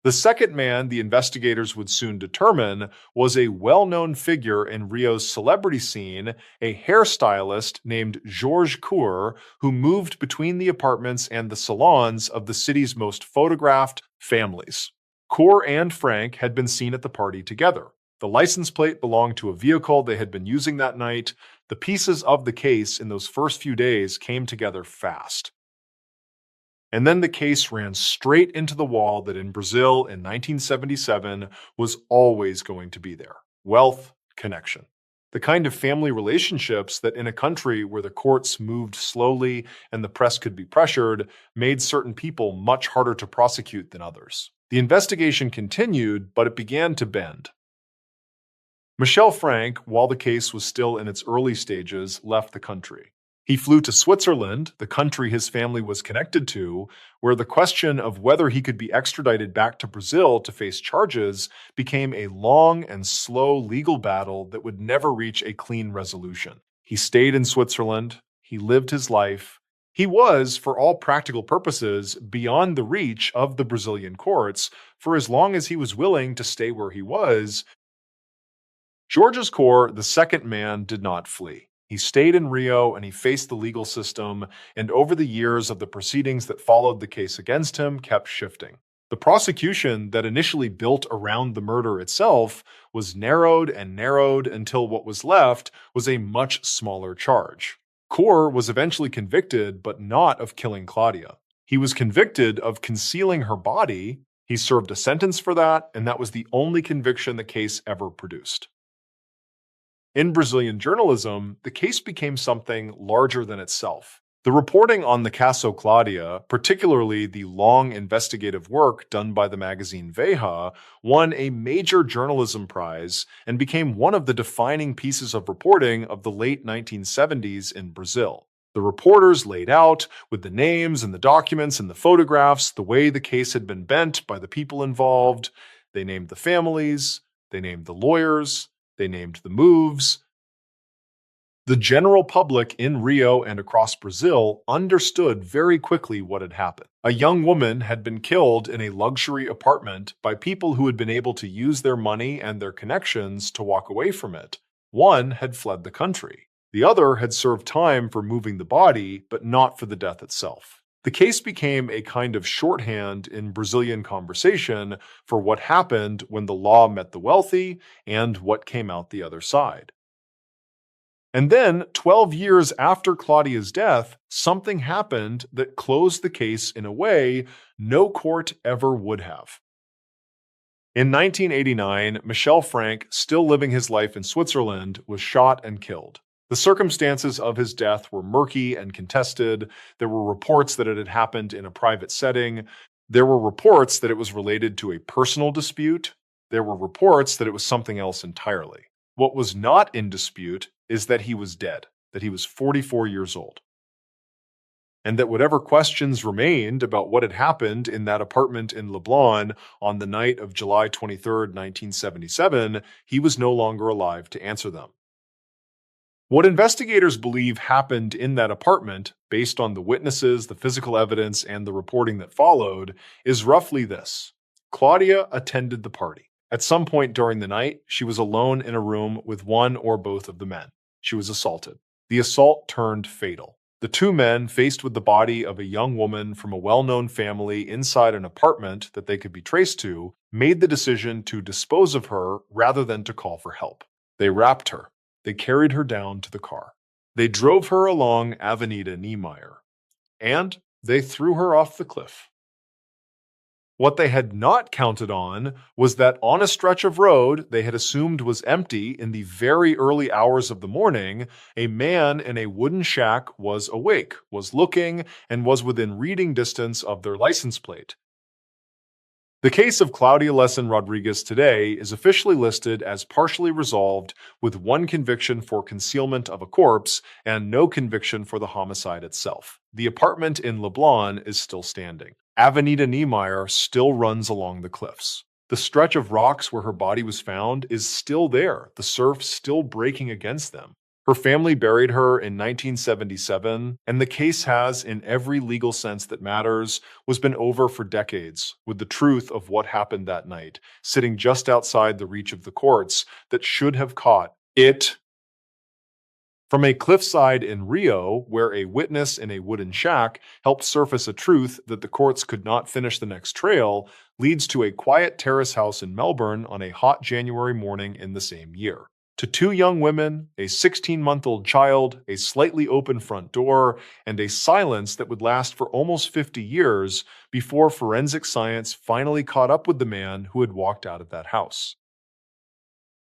The second man the investigators would soon determine was a well-known figure in Rio's celebrity scene, a hairstylist named Georges Cour, who moved between the apartments and the salons of the city's most photographed families. Cour and Frank had been seen at the party together. The license plate belonged to a vehicle they had been using that night. The pieces of the case in those first few days came together fast. And then the case ran straight into the wall that in Brazil in 1977 was always going to be there: wealth, connection. The kind of family relationships that in a country where the courts moved slowly and the press could be pressured made certain people much harder to prosecute than others. The investigation continued, but it began to bend. Michel Frank, while the case was still in its early stages, left the country. He flew to Switzerland, the country his family was connected to, where the question of whether he could be extradited back to Brazil to face charges became a long and slow legal battle that would never reach a clean resolution. He stayed in Switzerland. He lived his life. He was, for all practical purposes, beyond the reach of the Brazilian courts for as long as he was willing to stay where he was. Georges Cour, the second man, did not flee. He stayed in Rio and he faced the legal system, and over the years of the proceedings that followed, the case against him kept shifting. The prosecution that initially built around the murder itself was narrowed and narrowed until what was left was a much smaller charge. Kaur was eventually convicted, but not of killing Claudia. He was convicted of concealing her body. He served a sentence for that, and that was the only conviction the case ever produced. In Brazilian journalism, the case became something larger than itself. The reporting on the Caso Claudia, particularly the long investigative work done by the magazine Veja, won a major journalism prize and became one of the defining pieces of reporting of the late 1970s in Brazil. The reporters laid out, with the names and the documents and the photographs, the way the case had been bent by the people involved. They named the families, they named the lawyers, they named the moves. The general public in Rio and across Brazil understood very quickly what had happened. A young woman had been killed in a luxury apartment by people who had been able to use their money and their connections to walk away from it. One had fled the country. The other had served time for moving the body, but not for the death itself. The case became a kind of shorthand in Brazilian conversation for what happened when the law met the wealthy and what came out the other side. And then, 12 years after Claudia's death, something happened that closed the case in a way no court ever would have. In 1989, Michel Frank, still living his life in Switzerland, was shot and killed. The circumstances of his death were murky and contested. There were reports that it had happened in a private setting. There were reports that it was related to a personal dispute. There were reports that it was something else entirely. What was not in dispute is that he was dead, that he was 44 years old. And that whatever questions remained about what had happened in that apartment in Leblon on the night of July 23, 1977, he was no longer alive to answer them. What investigators believe happened in that apartment, based on the witnesses, the physical evidence, and the reporting that followed, is roughly this. Claudia attended the party. At some point during the night, she was alone in a room with one or both of the men. She was assaulted. The assault turned fatal. The two men, faced with the body of a young woman from a well-known family inside an apartment that they could be traced to, made the decision to dispose of her rather than to call for help. They wrapped her. They carried her down to the car. They drove her along Avenida Niemeyer. And they threw her off the cliff. What they had not counted on was that on a stretch of road they had assumed was empty in the very early hours of the morning, a man in a wooden shack was awake, was looking, and was within reading distance of their license plate. The case of Claudia Lesson Rodriguez today is officially listed as partially resolved, with one conviction for concealment of a corpse and no conviction for the homicide itself. The apartment in Leblon is still standing. Avenida Niemeyer still runs along the cliffs. The stretch of rocks where her body was found is still there, the surf still breaking against them. Her family buried her in 1977, and the case has, in every legal sense that matters, been over for decades, with the truth of what happened that night sitting just outside the reach of the courts that should have caught it. From a cliffside in Rio, where a witness in a wooden shack helped surface a truth that the courts could not finish the next trail, leads to a quiet terrace house in Melbourne on a hot January morning in the same year. To two young women, a 16-month-old child, a slightly open front door, and a silence that would last for almost 50 years before forensic science finally caught up with the man who had walked out of that house.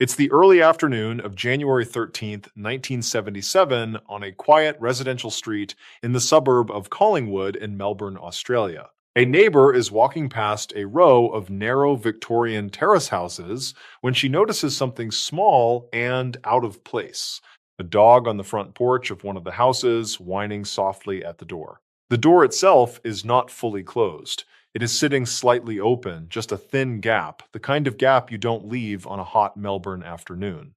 It's the early afternoon of January 13th, 1977, on a quiet residential street in the suburb of Collingwood in Melbourne, Australia. A neighbor is walking past a row of narrow Victorian terrace houses when she notices something small and out of place. A dog on the front porch of one of the houses, whining softly at the door. The door itself is not fully closed. It is sitting slightly open, just a thin gap, the kind of gap you don't leave on a hot Melbourne afternoon.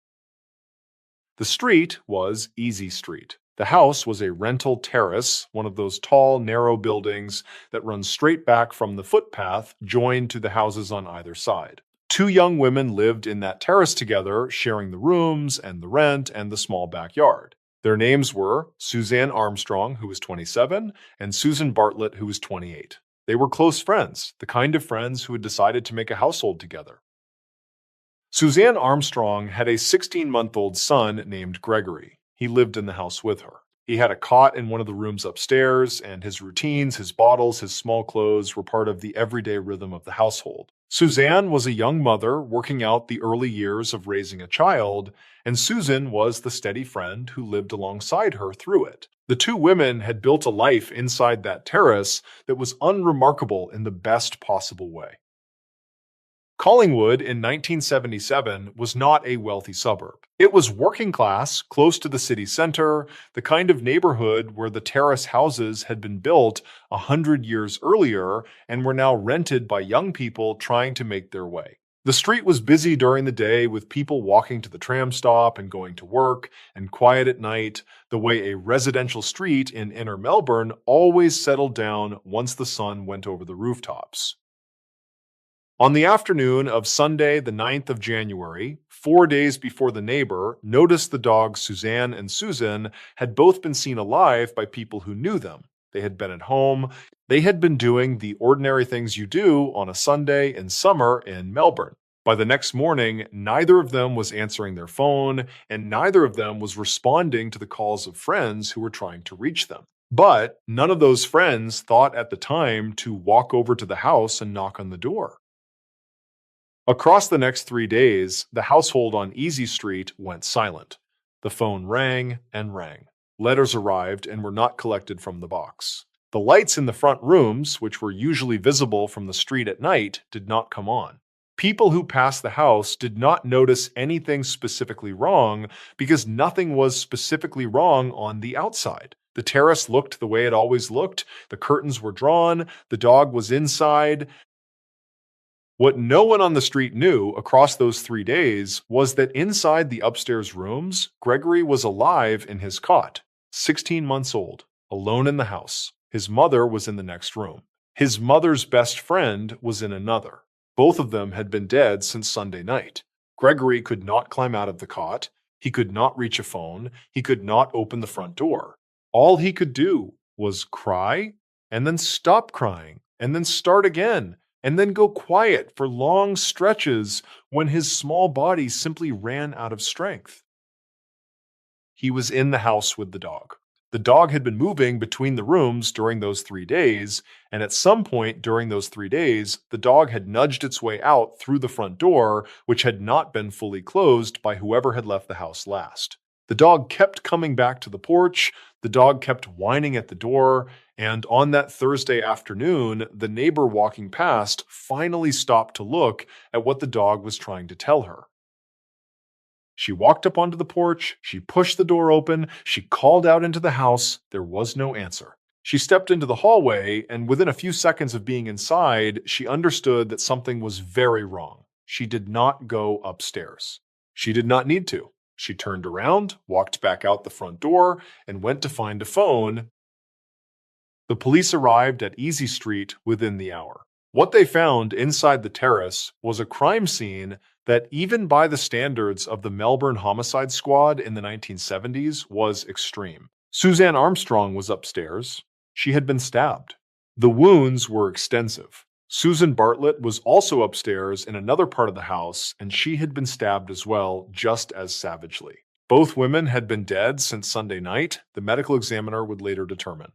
The street was Easy Street. The house was a rental terrace, one of those tall, narrow buildings that run straight back from the footpath joined to the houses on either side. Two young women lived in that terrace together, sharing the rooms and the rent and the small backyard. Their names were Suzanne Armstrong, who was 27, and Susan Bartlett, who was 28. They were close friends, the kind of friends who had decided to make a household together. Suzanne Armstrong had a 16-month-old son named Gregory. He lived in the house with her. He had a cot in one of the rooms upstairs, and his routines, his bottles, his small clothes were part of the everyday rhythm of the household. Suzanne was a young mother working out the early years of raising a child, and Susan was the steady friend who lived alongside her through it. The two women had built a life inside that terrace that was unremarkable in the best possible way. Collingwood in 1977 was not a wealthy suburb. It was working class, close to the city center, the kind of neighborhood where the terrace houses had been built 100 years earlier and were now rented by young people trying to make their way. The street was busy during the day with people walking to the tram stop and going to work, and quiet at night, the way a residential street in inner Melbourne always settled down once the sun went over the rooftops. On the afternoon of Sunday, the 9th of January, 4 days before the neighbor noticed the dogs Suzanne and Susan had both been seen alive by people who knew them. They had been at home. They had been doing the ordinary things you do on a Sunday in summer in Melbourne. By the next morning, neither of them was answering their phone, and neither of them was responding to the calls of friends who were trying to reach them. But none of those friends thought at the time to walk over to the house and knock on the door. Across the next 3 days, the household on Easy Street went silent. The phone rang and rang. Letters arrived and were not collected from the box. The lights in the front rooms, which were usually visible from the street at night, did not come on. People who passed the house did not notice anything specifically wrong because nothing was specifically wrong on the outside. The terrace looked the way it always looked. The curtains were drawn. The dog was inside. What no one on the street knew across those 3 days was that inside the upstairs rooms, Gregory was alive in his cot, 16 months old, alone in the house. His mother was in the next room. His mother's best friend was in another. Both of them had been dead since Sunday night. Gregory could not climb out of the cot. He could not reach a phone. He could not open the front door. All he could do was cry and then stop crying and then start again, and then go quiet for long stretches when his small body simply ran out of strength. He was in the house with the dog. The dog had been moving between the rooms during those 3 days, and at some point during those 3 days, the dog had nudged its way out through the front door, which had not been fully closed by whoever had left the house last. The dog kept coming back to the porch. The dog kept whining at the door, and on that Thursday afternoon, the neighbor walking past finally stopped to look at what the dog was trying to tell her. She walked up onto the porch, she pushed the door open, she called out into the house. There was no answer. She stepped into the hallway, and within a few seconds of being inside, she understood that something was very wrong. She did not go upstairs. She did not need to. She turned around, walked back out the front door, and went to find a phone. The police arrived at Easy Street within the hour. What they found inside the terrace was a crime scene that, even by the standards of the Melbourne Homicide Squad in the 1970s, was extreme. Suzanne Armstrong was upstairs. She had been stabbed. The wounds were extensive. Susan Bartlett was also upstairs in another part of the house, and she had been stabbed as well, just as savagely. Both women had been dead since Sunday night, the medical examiner would later determine.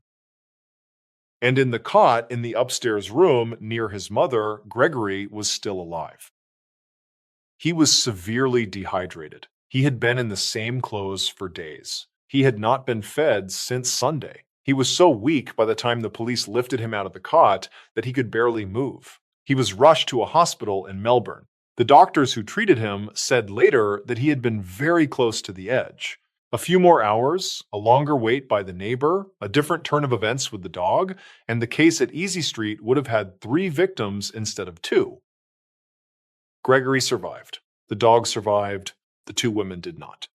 And in the cot in the upstairs room near his mother, Gregory was still alive. He was severely dehydrated. He had been in the same clothes for days. He had not been fed since Sunday. He was so weak by the time the police lifted him out of the cot that he could barely move. He was rushed to a hospital in Melbourne. The doctors who treated him said later that he had been very close to the edge. A few more hours, a longer wait by the neighbor, a different turn of events with the dog, and the case at Easy Street would have had 3 victims instead of 2. Gregory survived. The dog survived. The 2 women did not.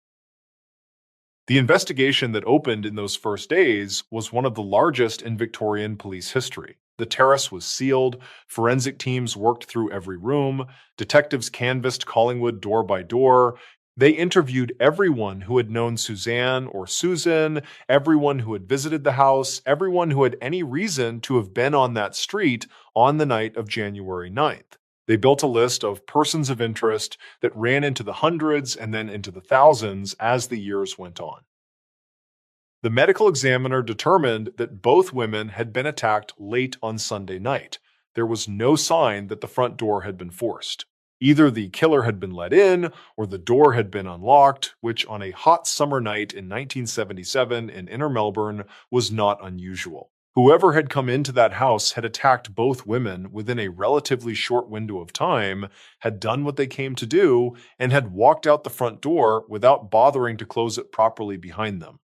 The investigation that opened in those first days was one of the largest in Victorian police history. The terrace was sealed, forensic teams worked through every room, detectives canvassed Collingwood door by door. They interviewed everyone who had known Suzanne or Susan, everyone who had visited the house, everyone who had any reason to have been on that street on the night of January 9th. They built a list of persons of interest that ran into the hundreds and then into the thousands as the years went on. The medical examiner determined that both women had been attacked late on Sunday night. There was no sign that the front door had been forced. Either the killer had been let in or the door had been unlocked, which on a hot summer night in 1977 in inner Melbourne was not unusual. Whoever had come into that house had attacked both women within a relatively short window of time, had done what they came to do, and had walked out the front door without bothering to close it properly behind them.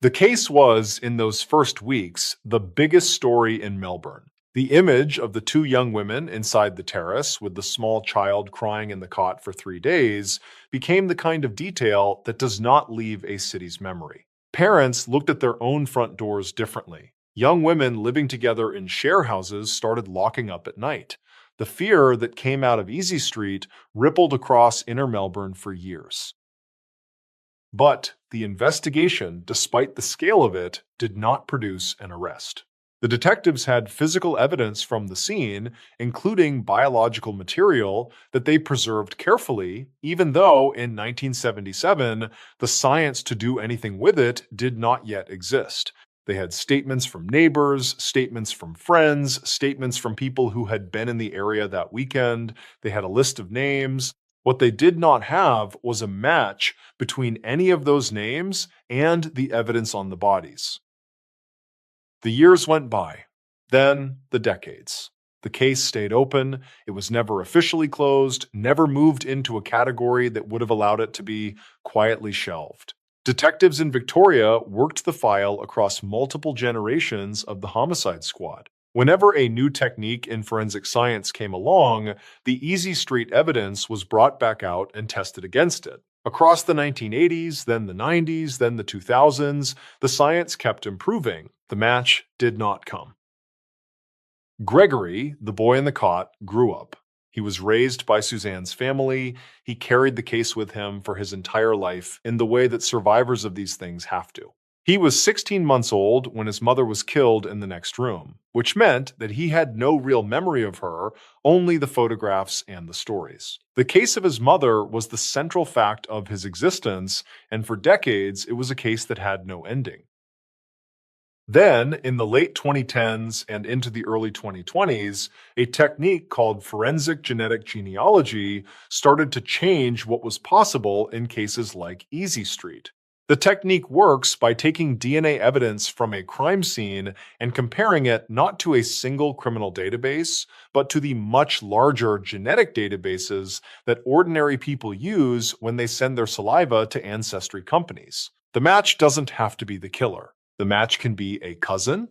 The case was, in those first weeks, the biggest story in Melbourne. The image of the two young women inside the terrace with the small child crying in the cot for 3 days became the kind of detail that does not leave a city's memory. Parents looked at their own front doors differently. Young women living together in share houses started locking up at night. The fear that came out of Easy Street rippled across inner Melbourne for years. But the investigation, despite the scale of it, did not produce an arrest. The detectives had physical evidence from the scene, including biological material that they preserved carefully, even though in 1977, the science to do anything with it did not yet exist. They had statements from neighbors, statements from friends, statements from people who had been in the area that weekend. They had a list of names. What they did not have was a match between any of those names and the evidence on the bodies. The years went by, then the decades. The case stayed open. It was never officially closed, never moved into a category that would have allowed it to be quietly shelved. Detectives in Victoria worked the file across multiple generations of the homicide squad. Whenever a new technique in forensic science came along, the Easy Street evidence was brought back out and tested against it. Across the 1980s, then the 90s, then the 2000s, the science kept improving. The match did not come. Gregory, the boy in the cot, grew up. He was raised by Suzanne's family. He carried the case with him for his entire life in the way that survivors of these things have to. He was 16 months old when his mother was killed in the next room, which meant that he had no real memory of her, only the photographs and the stories. The case of his mother was the central fact of his existence, and for decades it was a case that had no ending. Then, in the late 2010s and into the early 2020s, a technique called forensic genetic genealogy started to change what was possible in cases like Easy Street. The technique works by taking DNA evidence from a crime scene and comparing it not to a single criminal database, but to the much larger genetic databases that ordinary people use when they send their saliva to ancestry companies. The match doesn't have to be the killer. The match can be a cousin,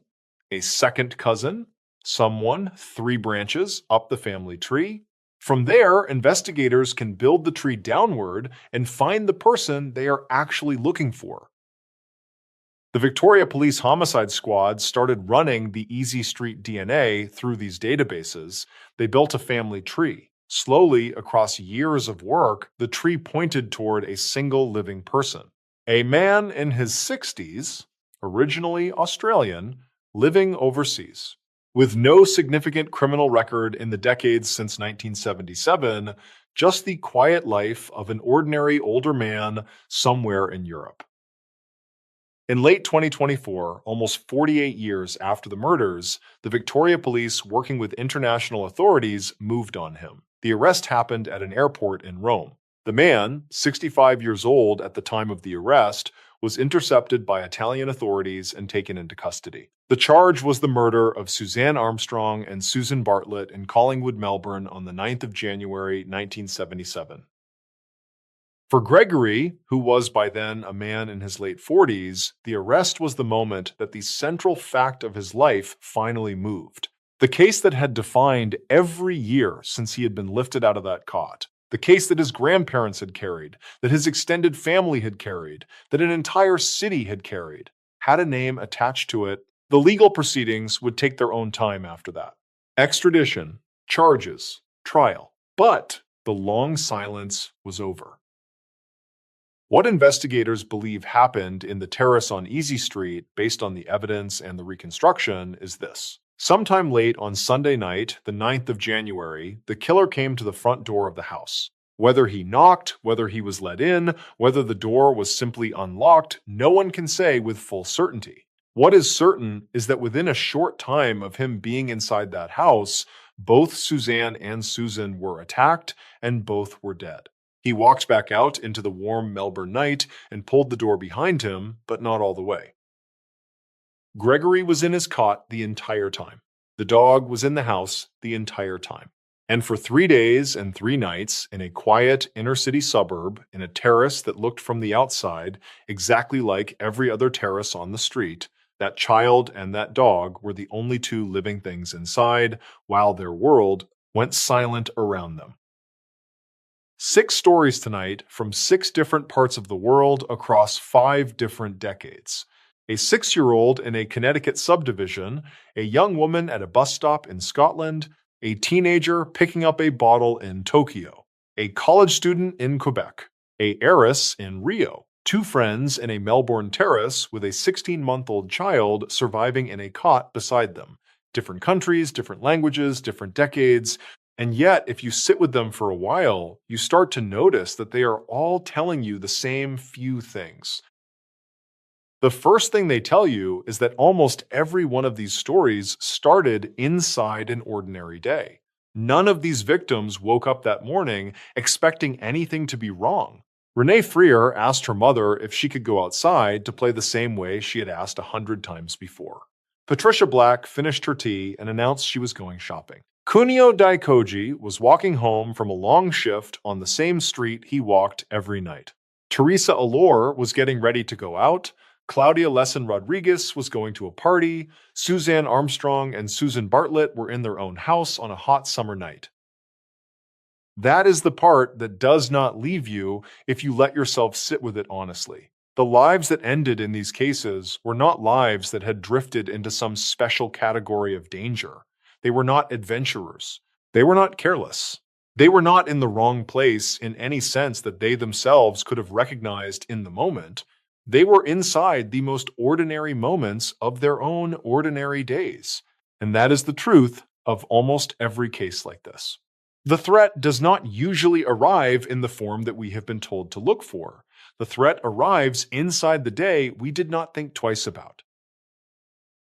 a second cousin, someone 3 branches up the family tree. From there, investigators can build the tree downward and find the person they are actually looking for. The Victoria Police Homicide Squad started running the Easy Street DNA through these databases. They built a family tree. Slowly, across years of work, the tree pointed toward a single living person. A man in his 60s, originally Australian, living overseas. With no significant criminal record in the decades since 1977, just the quiet life of an ordinary older man somewhere in Europe. In late 2024, almost 48 years after the murders, the Victoria Police, working with international authorities, moved on him. The arrest happened at an airport in Rome. The man, 65 years old at the time of the arrest, was intercepted by Italian authorities and taken into custody. The charge was the murder of Suzanne Armstrong and Susan Bartlett in Collingwood, Melbourne on the 9th of January, 1977. For Gregory, who was by then a man in his late 40s, the arrest was the moment that the central fact of his life finally moved. The case that had defined every year since he had been lifted out of that cot. The case that his grandparents had carried, that his extended family had carried, that an entire city had carried, had a name attached to it. The legal proceedings would take their own time after that. Extradition, charges, trial. But the long silence was over. What investigators believe happened in the terrace on Easy Street, based on the evidence and the reconstruction, is this. Sometime late on Sunday night, the 9th of January, the killer came to the front door of the house. Whether he knocked, whether he was let in, whether the door was simply unlocked, no one can say with full certainty. What is certain is that within a short time of him being inside that house, both Suzanne and Susan were attacked and both were dead. He walked back out into the warm Melbourne night and pulled the door behind him, but not all the way. Gregory was in his cot the entire time. The dog was in the house the entire time. And for 3 days and 3 nights, in a quiet inner-city suburb, in a terrace that looked from the outside exactly like every other terrace on the street, that child and that dog were the only two living things inside, while their world went silent around them. 6 stories tonight from 6 different parts of the world across 5 different decades. A 6-year-old in a Connecticut subdivision, a young woman at a bus stop in Scotland, a teenager picking up a bottle in Tokyo, a college student in Quebec, a heiress in Rio, 2 friends in a Melbourne terrace with a 16-month-old child surviving in a cot beside them. Different countries, different languages, different decades. And yet, if you sit with them for a while, you start to notice that they are all telling you the same few things. The first thing they tell you is that almost every one of these stories started inside an ordinary day. None of these victims woke up that morning expecting anything to be wrong. Renee Freer asked her mother if she could go outside to play the same way she had asked 100 times before. Patricia Black finished her tea and announced she was going shopping. Kunio Daikoji was walking home from a long shift on the same street he walked every night. Teresa Allure was getting ready to go out. Claudia Lesson Rodriguez was going to a party. Suzanne Armstrong and Susan Bartlett were in their own house on a hot summer night. That is the part that does not leave you if you let yourself sit with it honestly. The lives that ended in these cases were not lives that had drifted into some special category of danger. They were not adventurers. They were not careless. They were not in the wrong place in any sense that they themselves could have recognized in the moment. They were inside the most ordinary moments of their own ordinary days. And that is the truth of almost every case like this. The threat does not usually arrive in the form that we have been told to look for. The threat arrives inside the day we did not think twice about.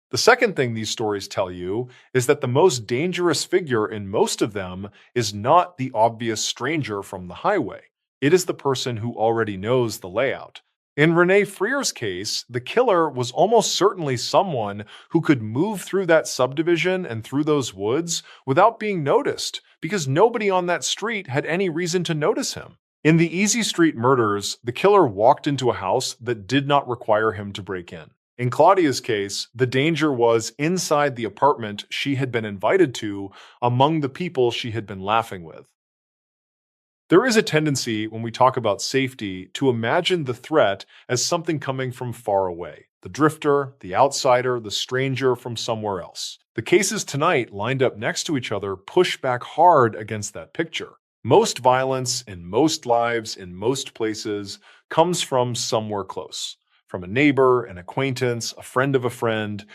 The second thing these stories tell you is that the most dangerous figure in most of them is not the obvious stranger from the highway. It is the person who already knows the layout. In Renee Freer's case, the killer was almost certainly someone who could move through that subdivision and through those woods without being noticed, because nobody on that street had any reason to notice him. In the Easy Street murders, the killer walked into a house that did not require him to break in. In Claudia's case, the danger was inside the apartment she had been invited to among the people she had been laughing with. There is a tendency when we talk about safety to imagine the threat as something coming from far away. The drifter, the outsider, the stranger from somewhere else. The cases tonight lined up next to each other push back hard against that picture. Most violence in most lives in most places comes from somewhere close. From a neighbor, an acquaintance, a friend of a friend,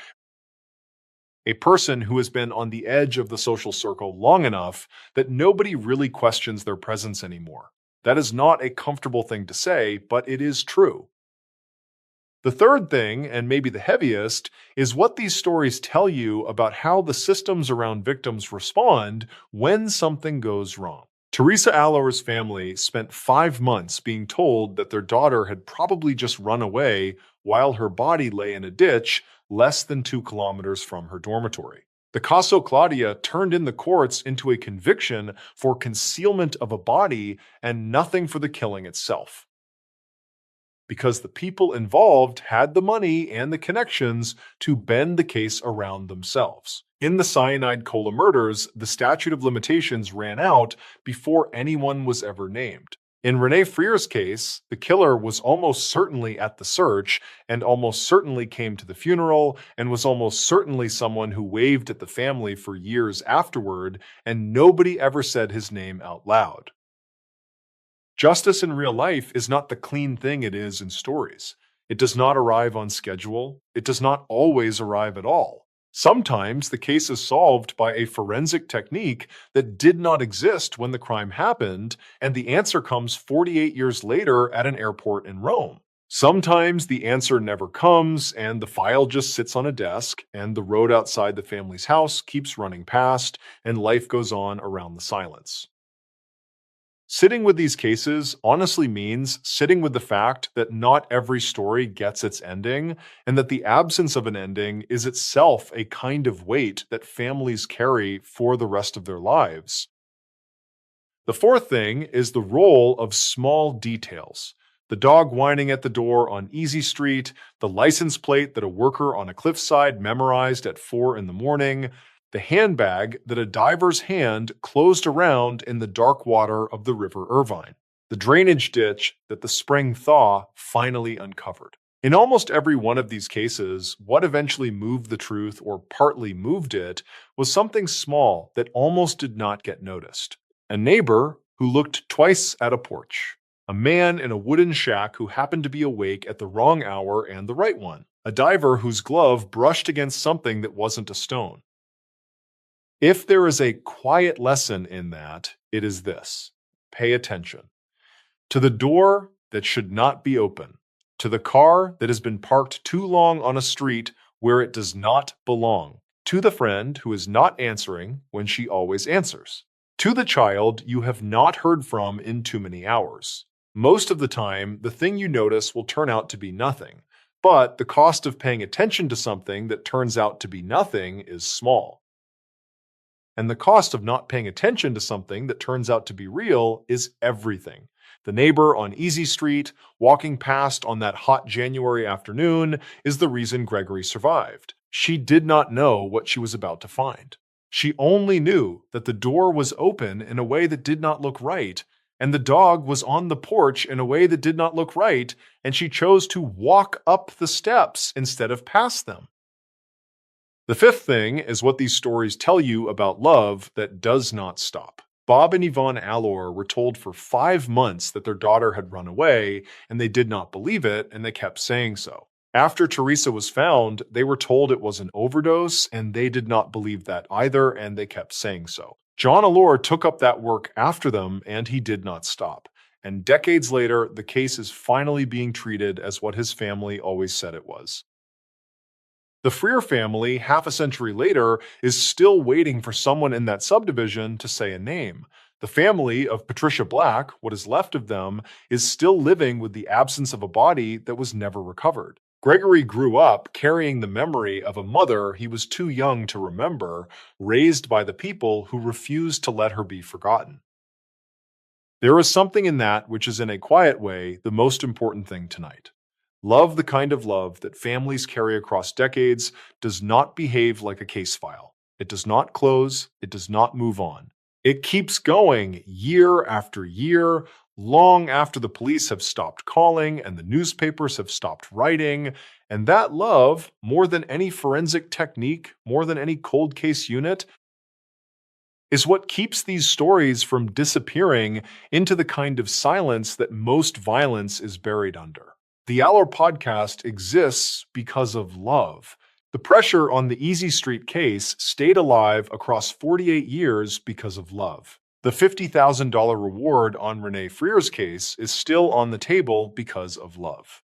a person who has been on the edge of the social circle long enough that nobody really questions their presence anymore. That is not a comfortable thing to say, but it is true. The third thing, and maybe the heaviest, is what these stories tell you about how the systems around victims respond when something goes wrong. Teresa Allore's family spent 5 months being told that their daughter had probably just run away while her body lay in a ditch less than 2 kilometers from her dormitory. The caso Claudia turned in the courts into a conviction for concealment of a body and nothing for the killing itself. Because the people involved had the money and the connections to bend the case around themselves. In the cyanide cola murders, the statute of limitations ran out before anyone was ever named. In Renee Freer's case, the killer was almost certainly at the search and almost certainly came to the funeral and was almost certainly someone who waved at the family for years afterward, and nobody ever said his name out loud. Justice in real life is not the clean thing it is in stories. It does not arrive on schedule. It does not always arrive at all. Sometimes the case is solved by a forensic technique that did not exist when the crime happened, and the answer comes 48 years later at an airport in Rome. Sometimes the answer never comes, and the file just sits on a desk, and the road outside the family's house keeps running past, and life goes on around the silence. Sitting with these cases honestly means sitting with the fact that not every story gets its ending, and that the absence of an ending is itself a kind of weight that families carry for the rest of their lives. The fourth thing is the role of small details. The dog whining at the door on Easy Street, the license plate that a worker on a cliffside memorized at 4 in the morning, the handbag that a diver's hand closed around in the dark water of the River Irvine, the drainage ditch that the spring thaw finally uncovered. In almost every one of these cases, what eventually moved the truth or partly moved it was something small that almost did not get noticed. A neighbor who looked twice at a porch. A man in a wooden shack who happened to be awake at the wrong hour and the right one. A diver whose glove brushed against something that wasn't a stone. If there is a quiet lesson in that, it is this: pay attention to the door that should not be open, to the car that has been parked too long on a street where it does not belong, to the friend who is not answering when she always answers, to the child you have not heard from in too many hours. Most of the time, the thing you notice will turn out to be nothing, but the cost of paying attention to something that turns out to be nothing is small. And the cost of not paying attention to something that turns out to be real is everything. The neighbor on Easy Street, walking past on that hot January afternoon, is the reason Gregory survived. She did not know what she was about to find. She only knew that the door was open in a way that did not look right, and the dog was on the porch in a way that did not look right, and she chose to walk up the steps instead of past them. The fifth thing is what these stories tell you about love that does not stop. Bob and Yvonne Allor were told for 5 months that their daughter had run away, and they did not believe it, and they kept saying so. After Teresa was found, they were told it was an overdose, and they did not believe that either, and they kept saying so. John Allor took up that work after them, and he did not stop. And decades later, the case is finally being treated as what his family always said it was. The Freer family, half a century later, is still waiting for someone in that subdivision to say a name. The family of Patricia Black, what is left of them, is still living with the absence of a body that was never recovered. Gregory grew up carrying the memory of a mother he was too young to remember, raised by the people who refused to let her be forgotten. There is something in that which is, in a quiet way, the most important thing tonight. Love, the kind of love that families carry across decades, does not behave like a case file. It does not close. It does not move on. It keeps going year after year, long after the police have stopped calling and the newspapers have stopped writing. And that love, more than any forensic technique, more than any cold case unit, is what keeps these stories from disappearing into the kind of silence that most violence is buried under. The Allor podcast exists because of love. The pressure on the Easy Street case stayed alive across 48 years because of love. The $50,000 reward on Renee Freer's case is still on the table because of love.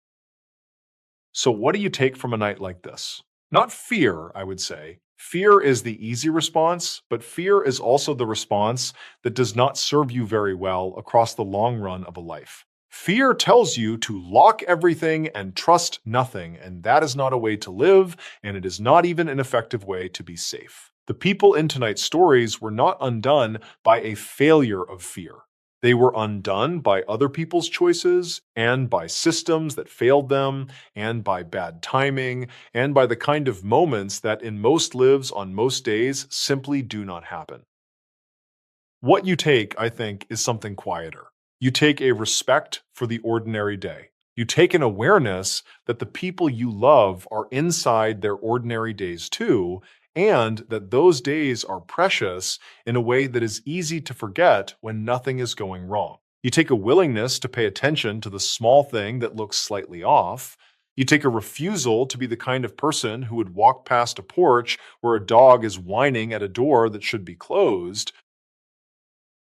So what do you take from a night like this? Not fear, I would say. Fear is the easy response, but fear is also the response that does not serve you very well across the long run of a life. Fear tells you to lock everything and trust nothing, and that is not a way to live, and it is not even an effective way to be safe. The people in tonight's stories were not undone by a failure of fear. They were undone by other people's choices, and by systems that failed them, and by bad timing, and by the kind of moments that in most lives on most days simply do not happen. What you take, I think, is something quieter. You take a respect for the ordinary day. You take an awareness that the people you love are inside their ordinary days too, and that those days are precious in a way that is easy to forget when nothing is going wrong. You take a willingness to pay attention to the small thing that looks slightly off. You take a refusal to be the kind of person who would walk past a porch where a dog is whining at a door that should be closed.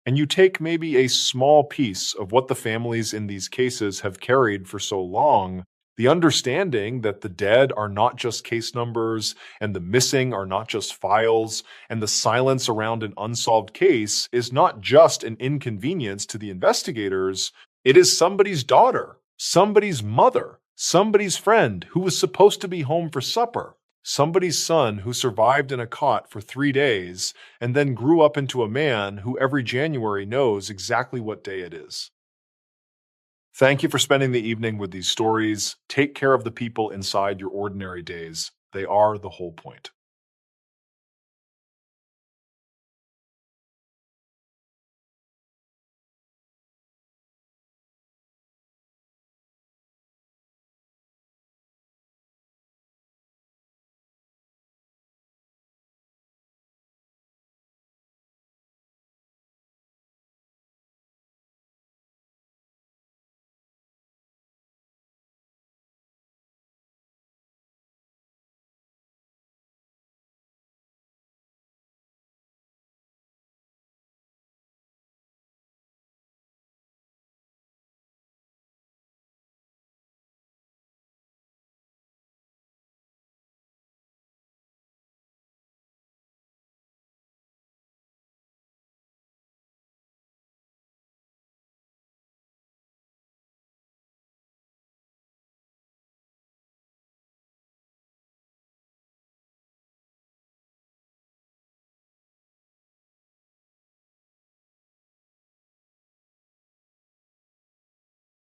And you take maybe a small piece of what the families in these cases have carried for so long, the understanding that the dead are not just case numbers and the missing are not just files, and the silence around an unsolved case is not just an inconvenience to the investigators, it is somebody's daughter, somebody's mother, somebody's friend who was supposed to be home for supper, somebody's son who survived in a cot for 3 days and then grew up into a man who every January knows exactly what day it is. Thank you for spending the evening with these stories. Take care of the people inside your ordinary days. They are the whole point.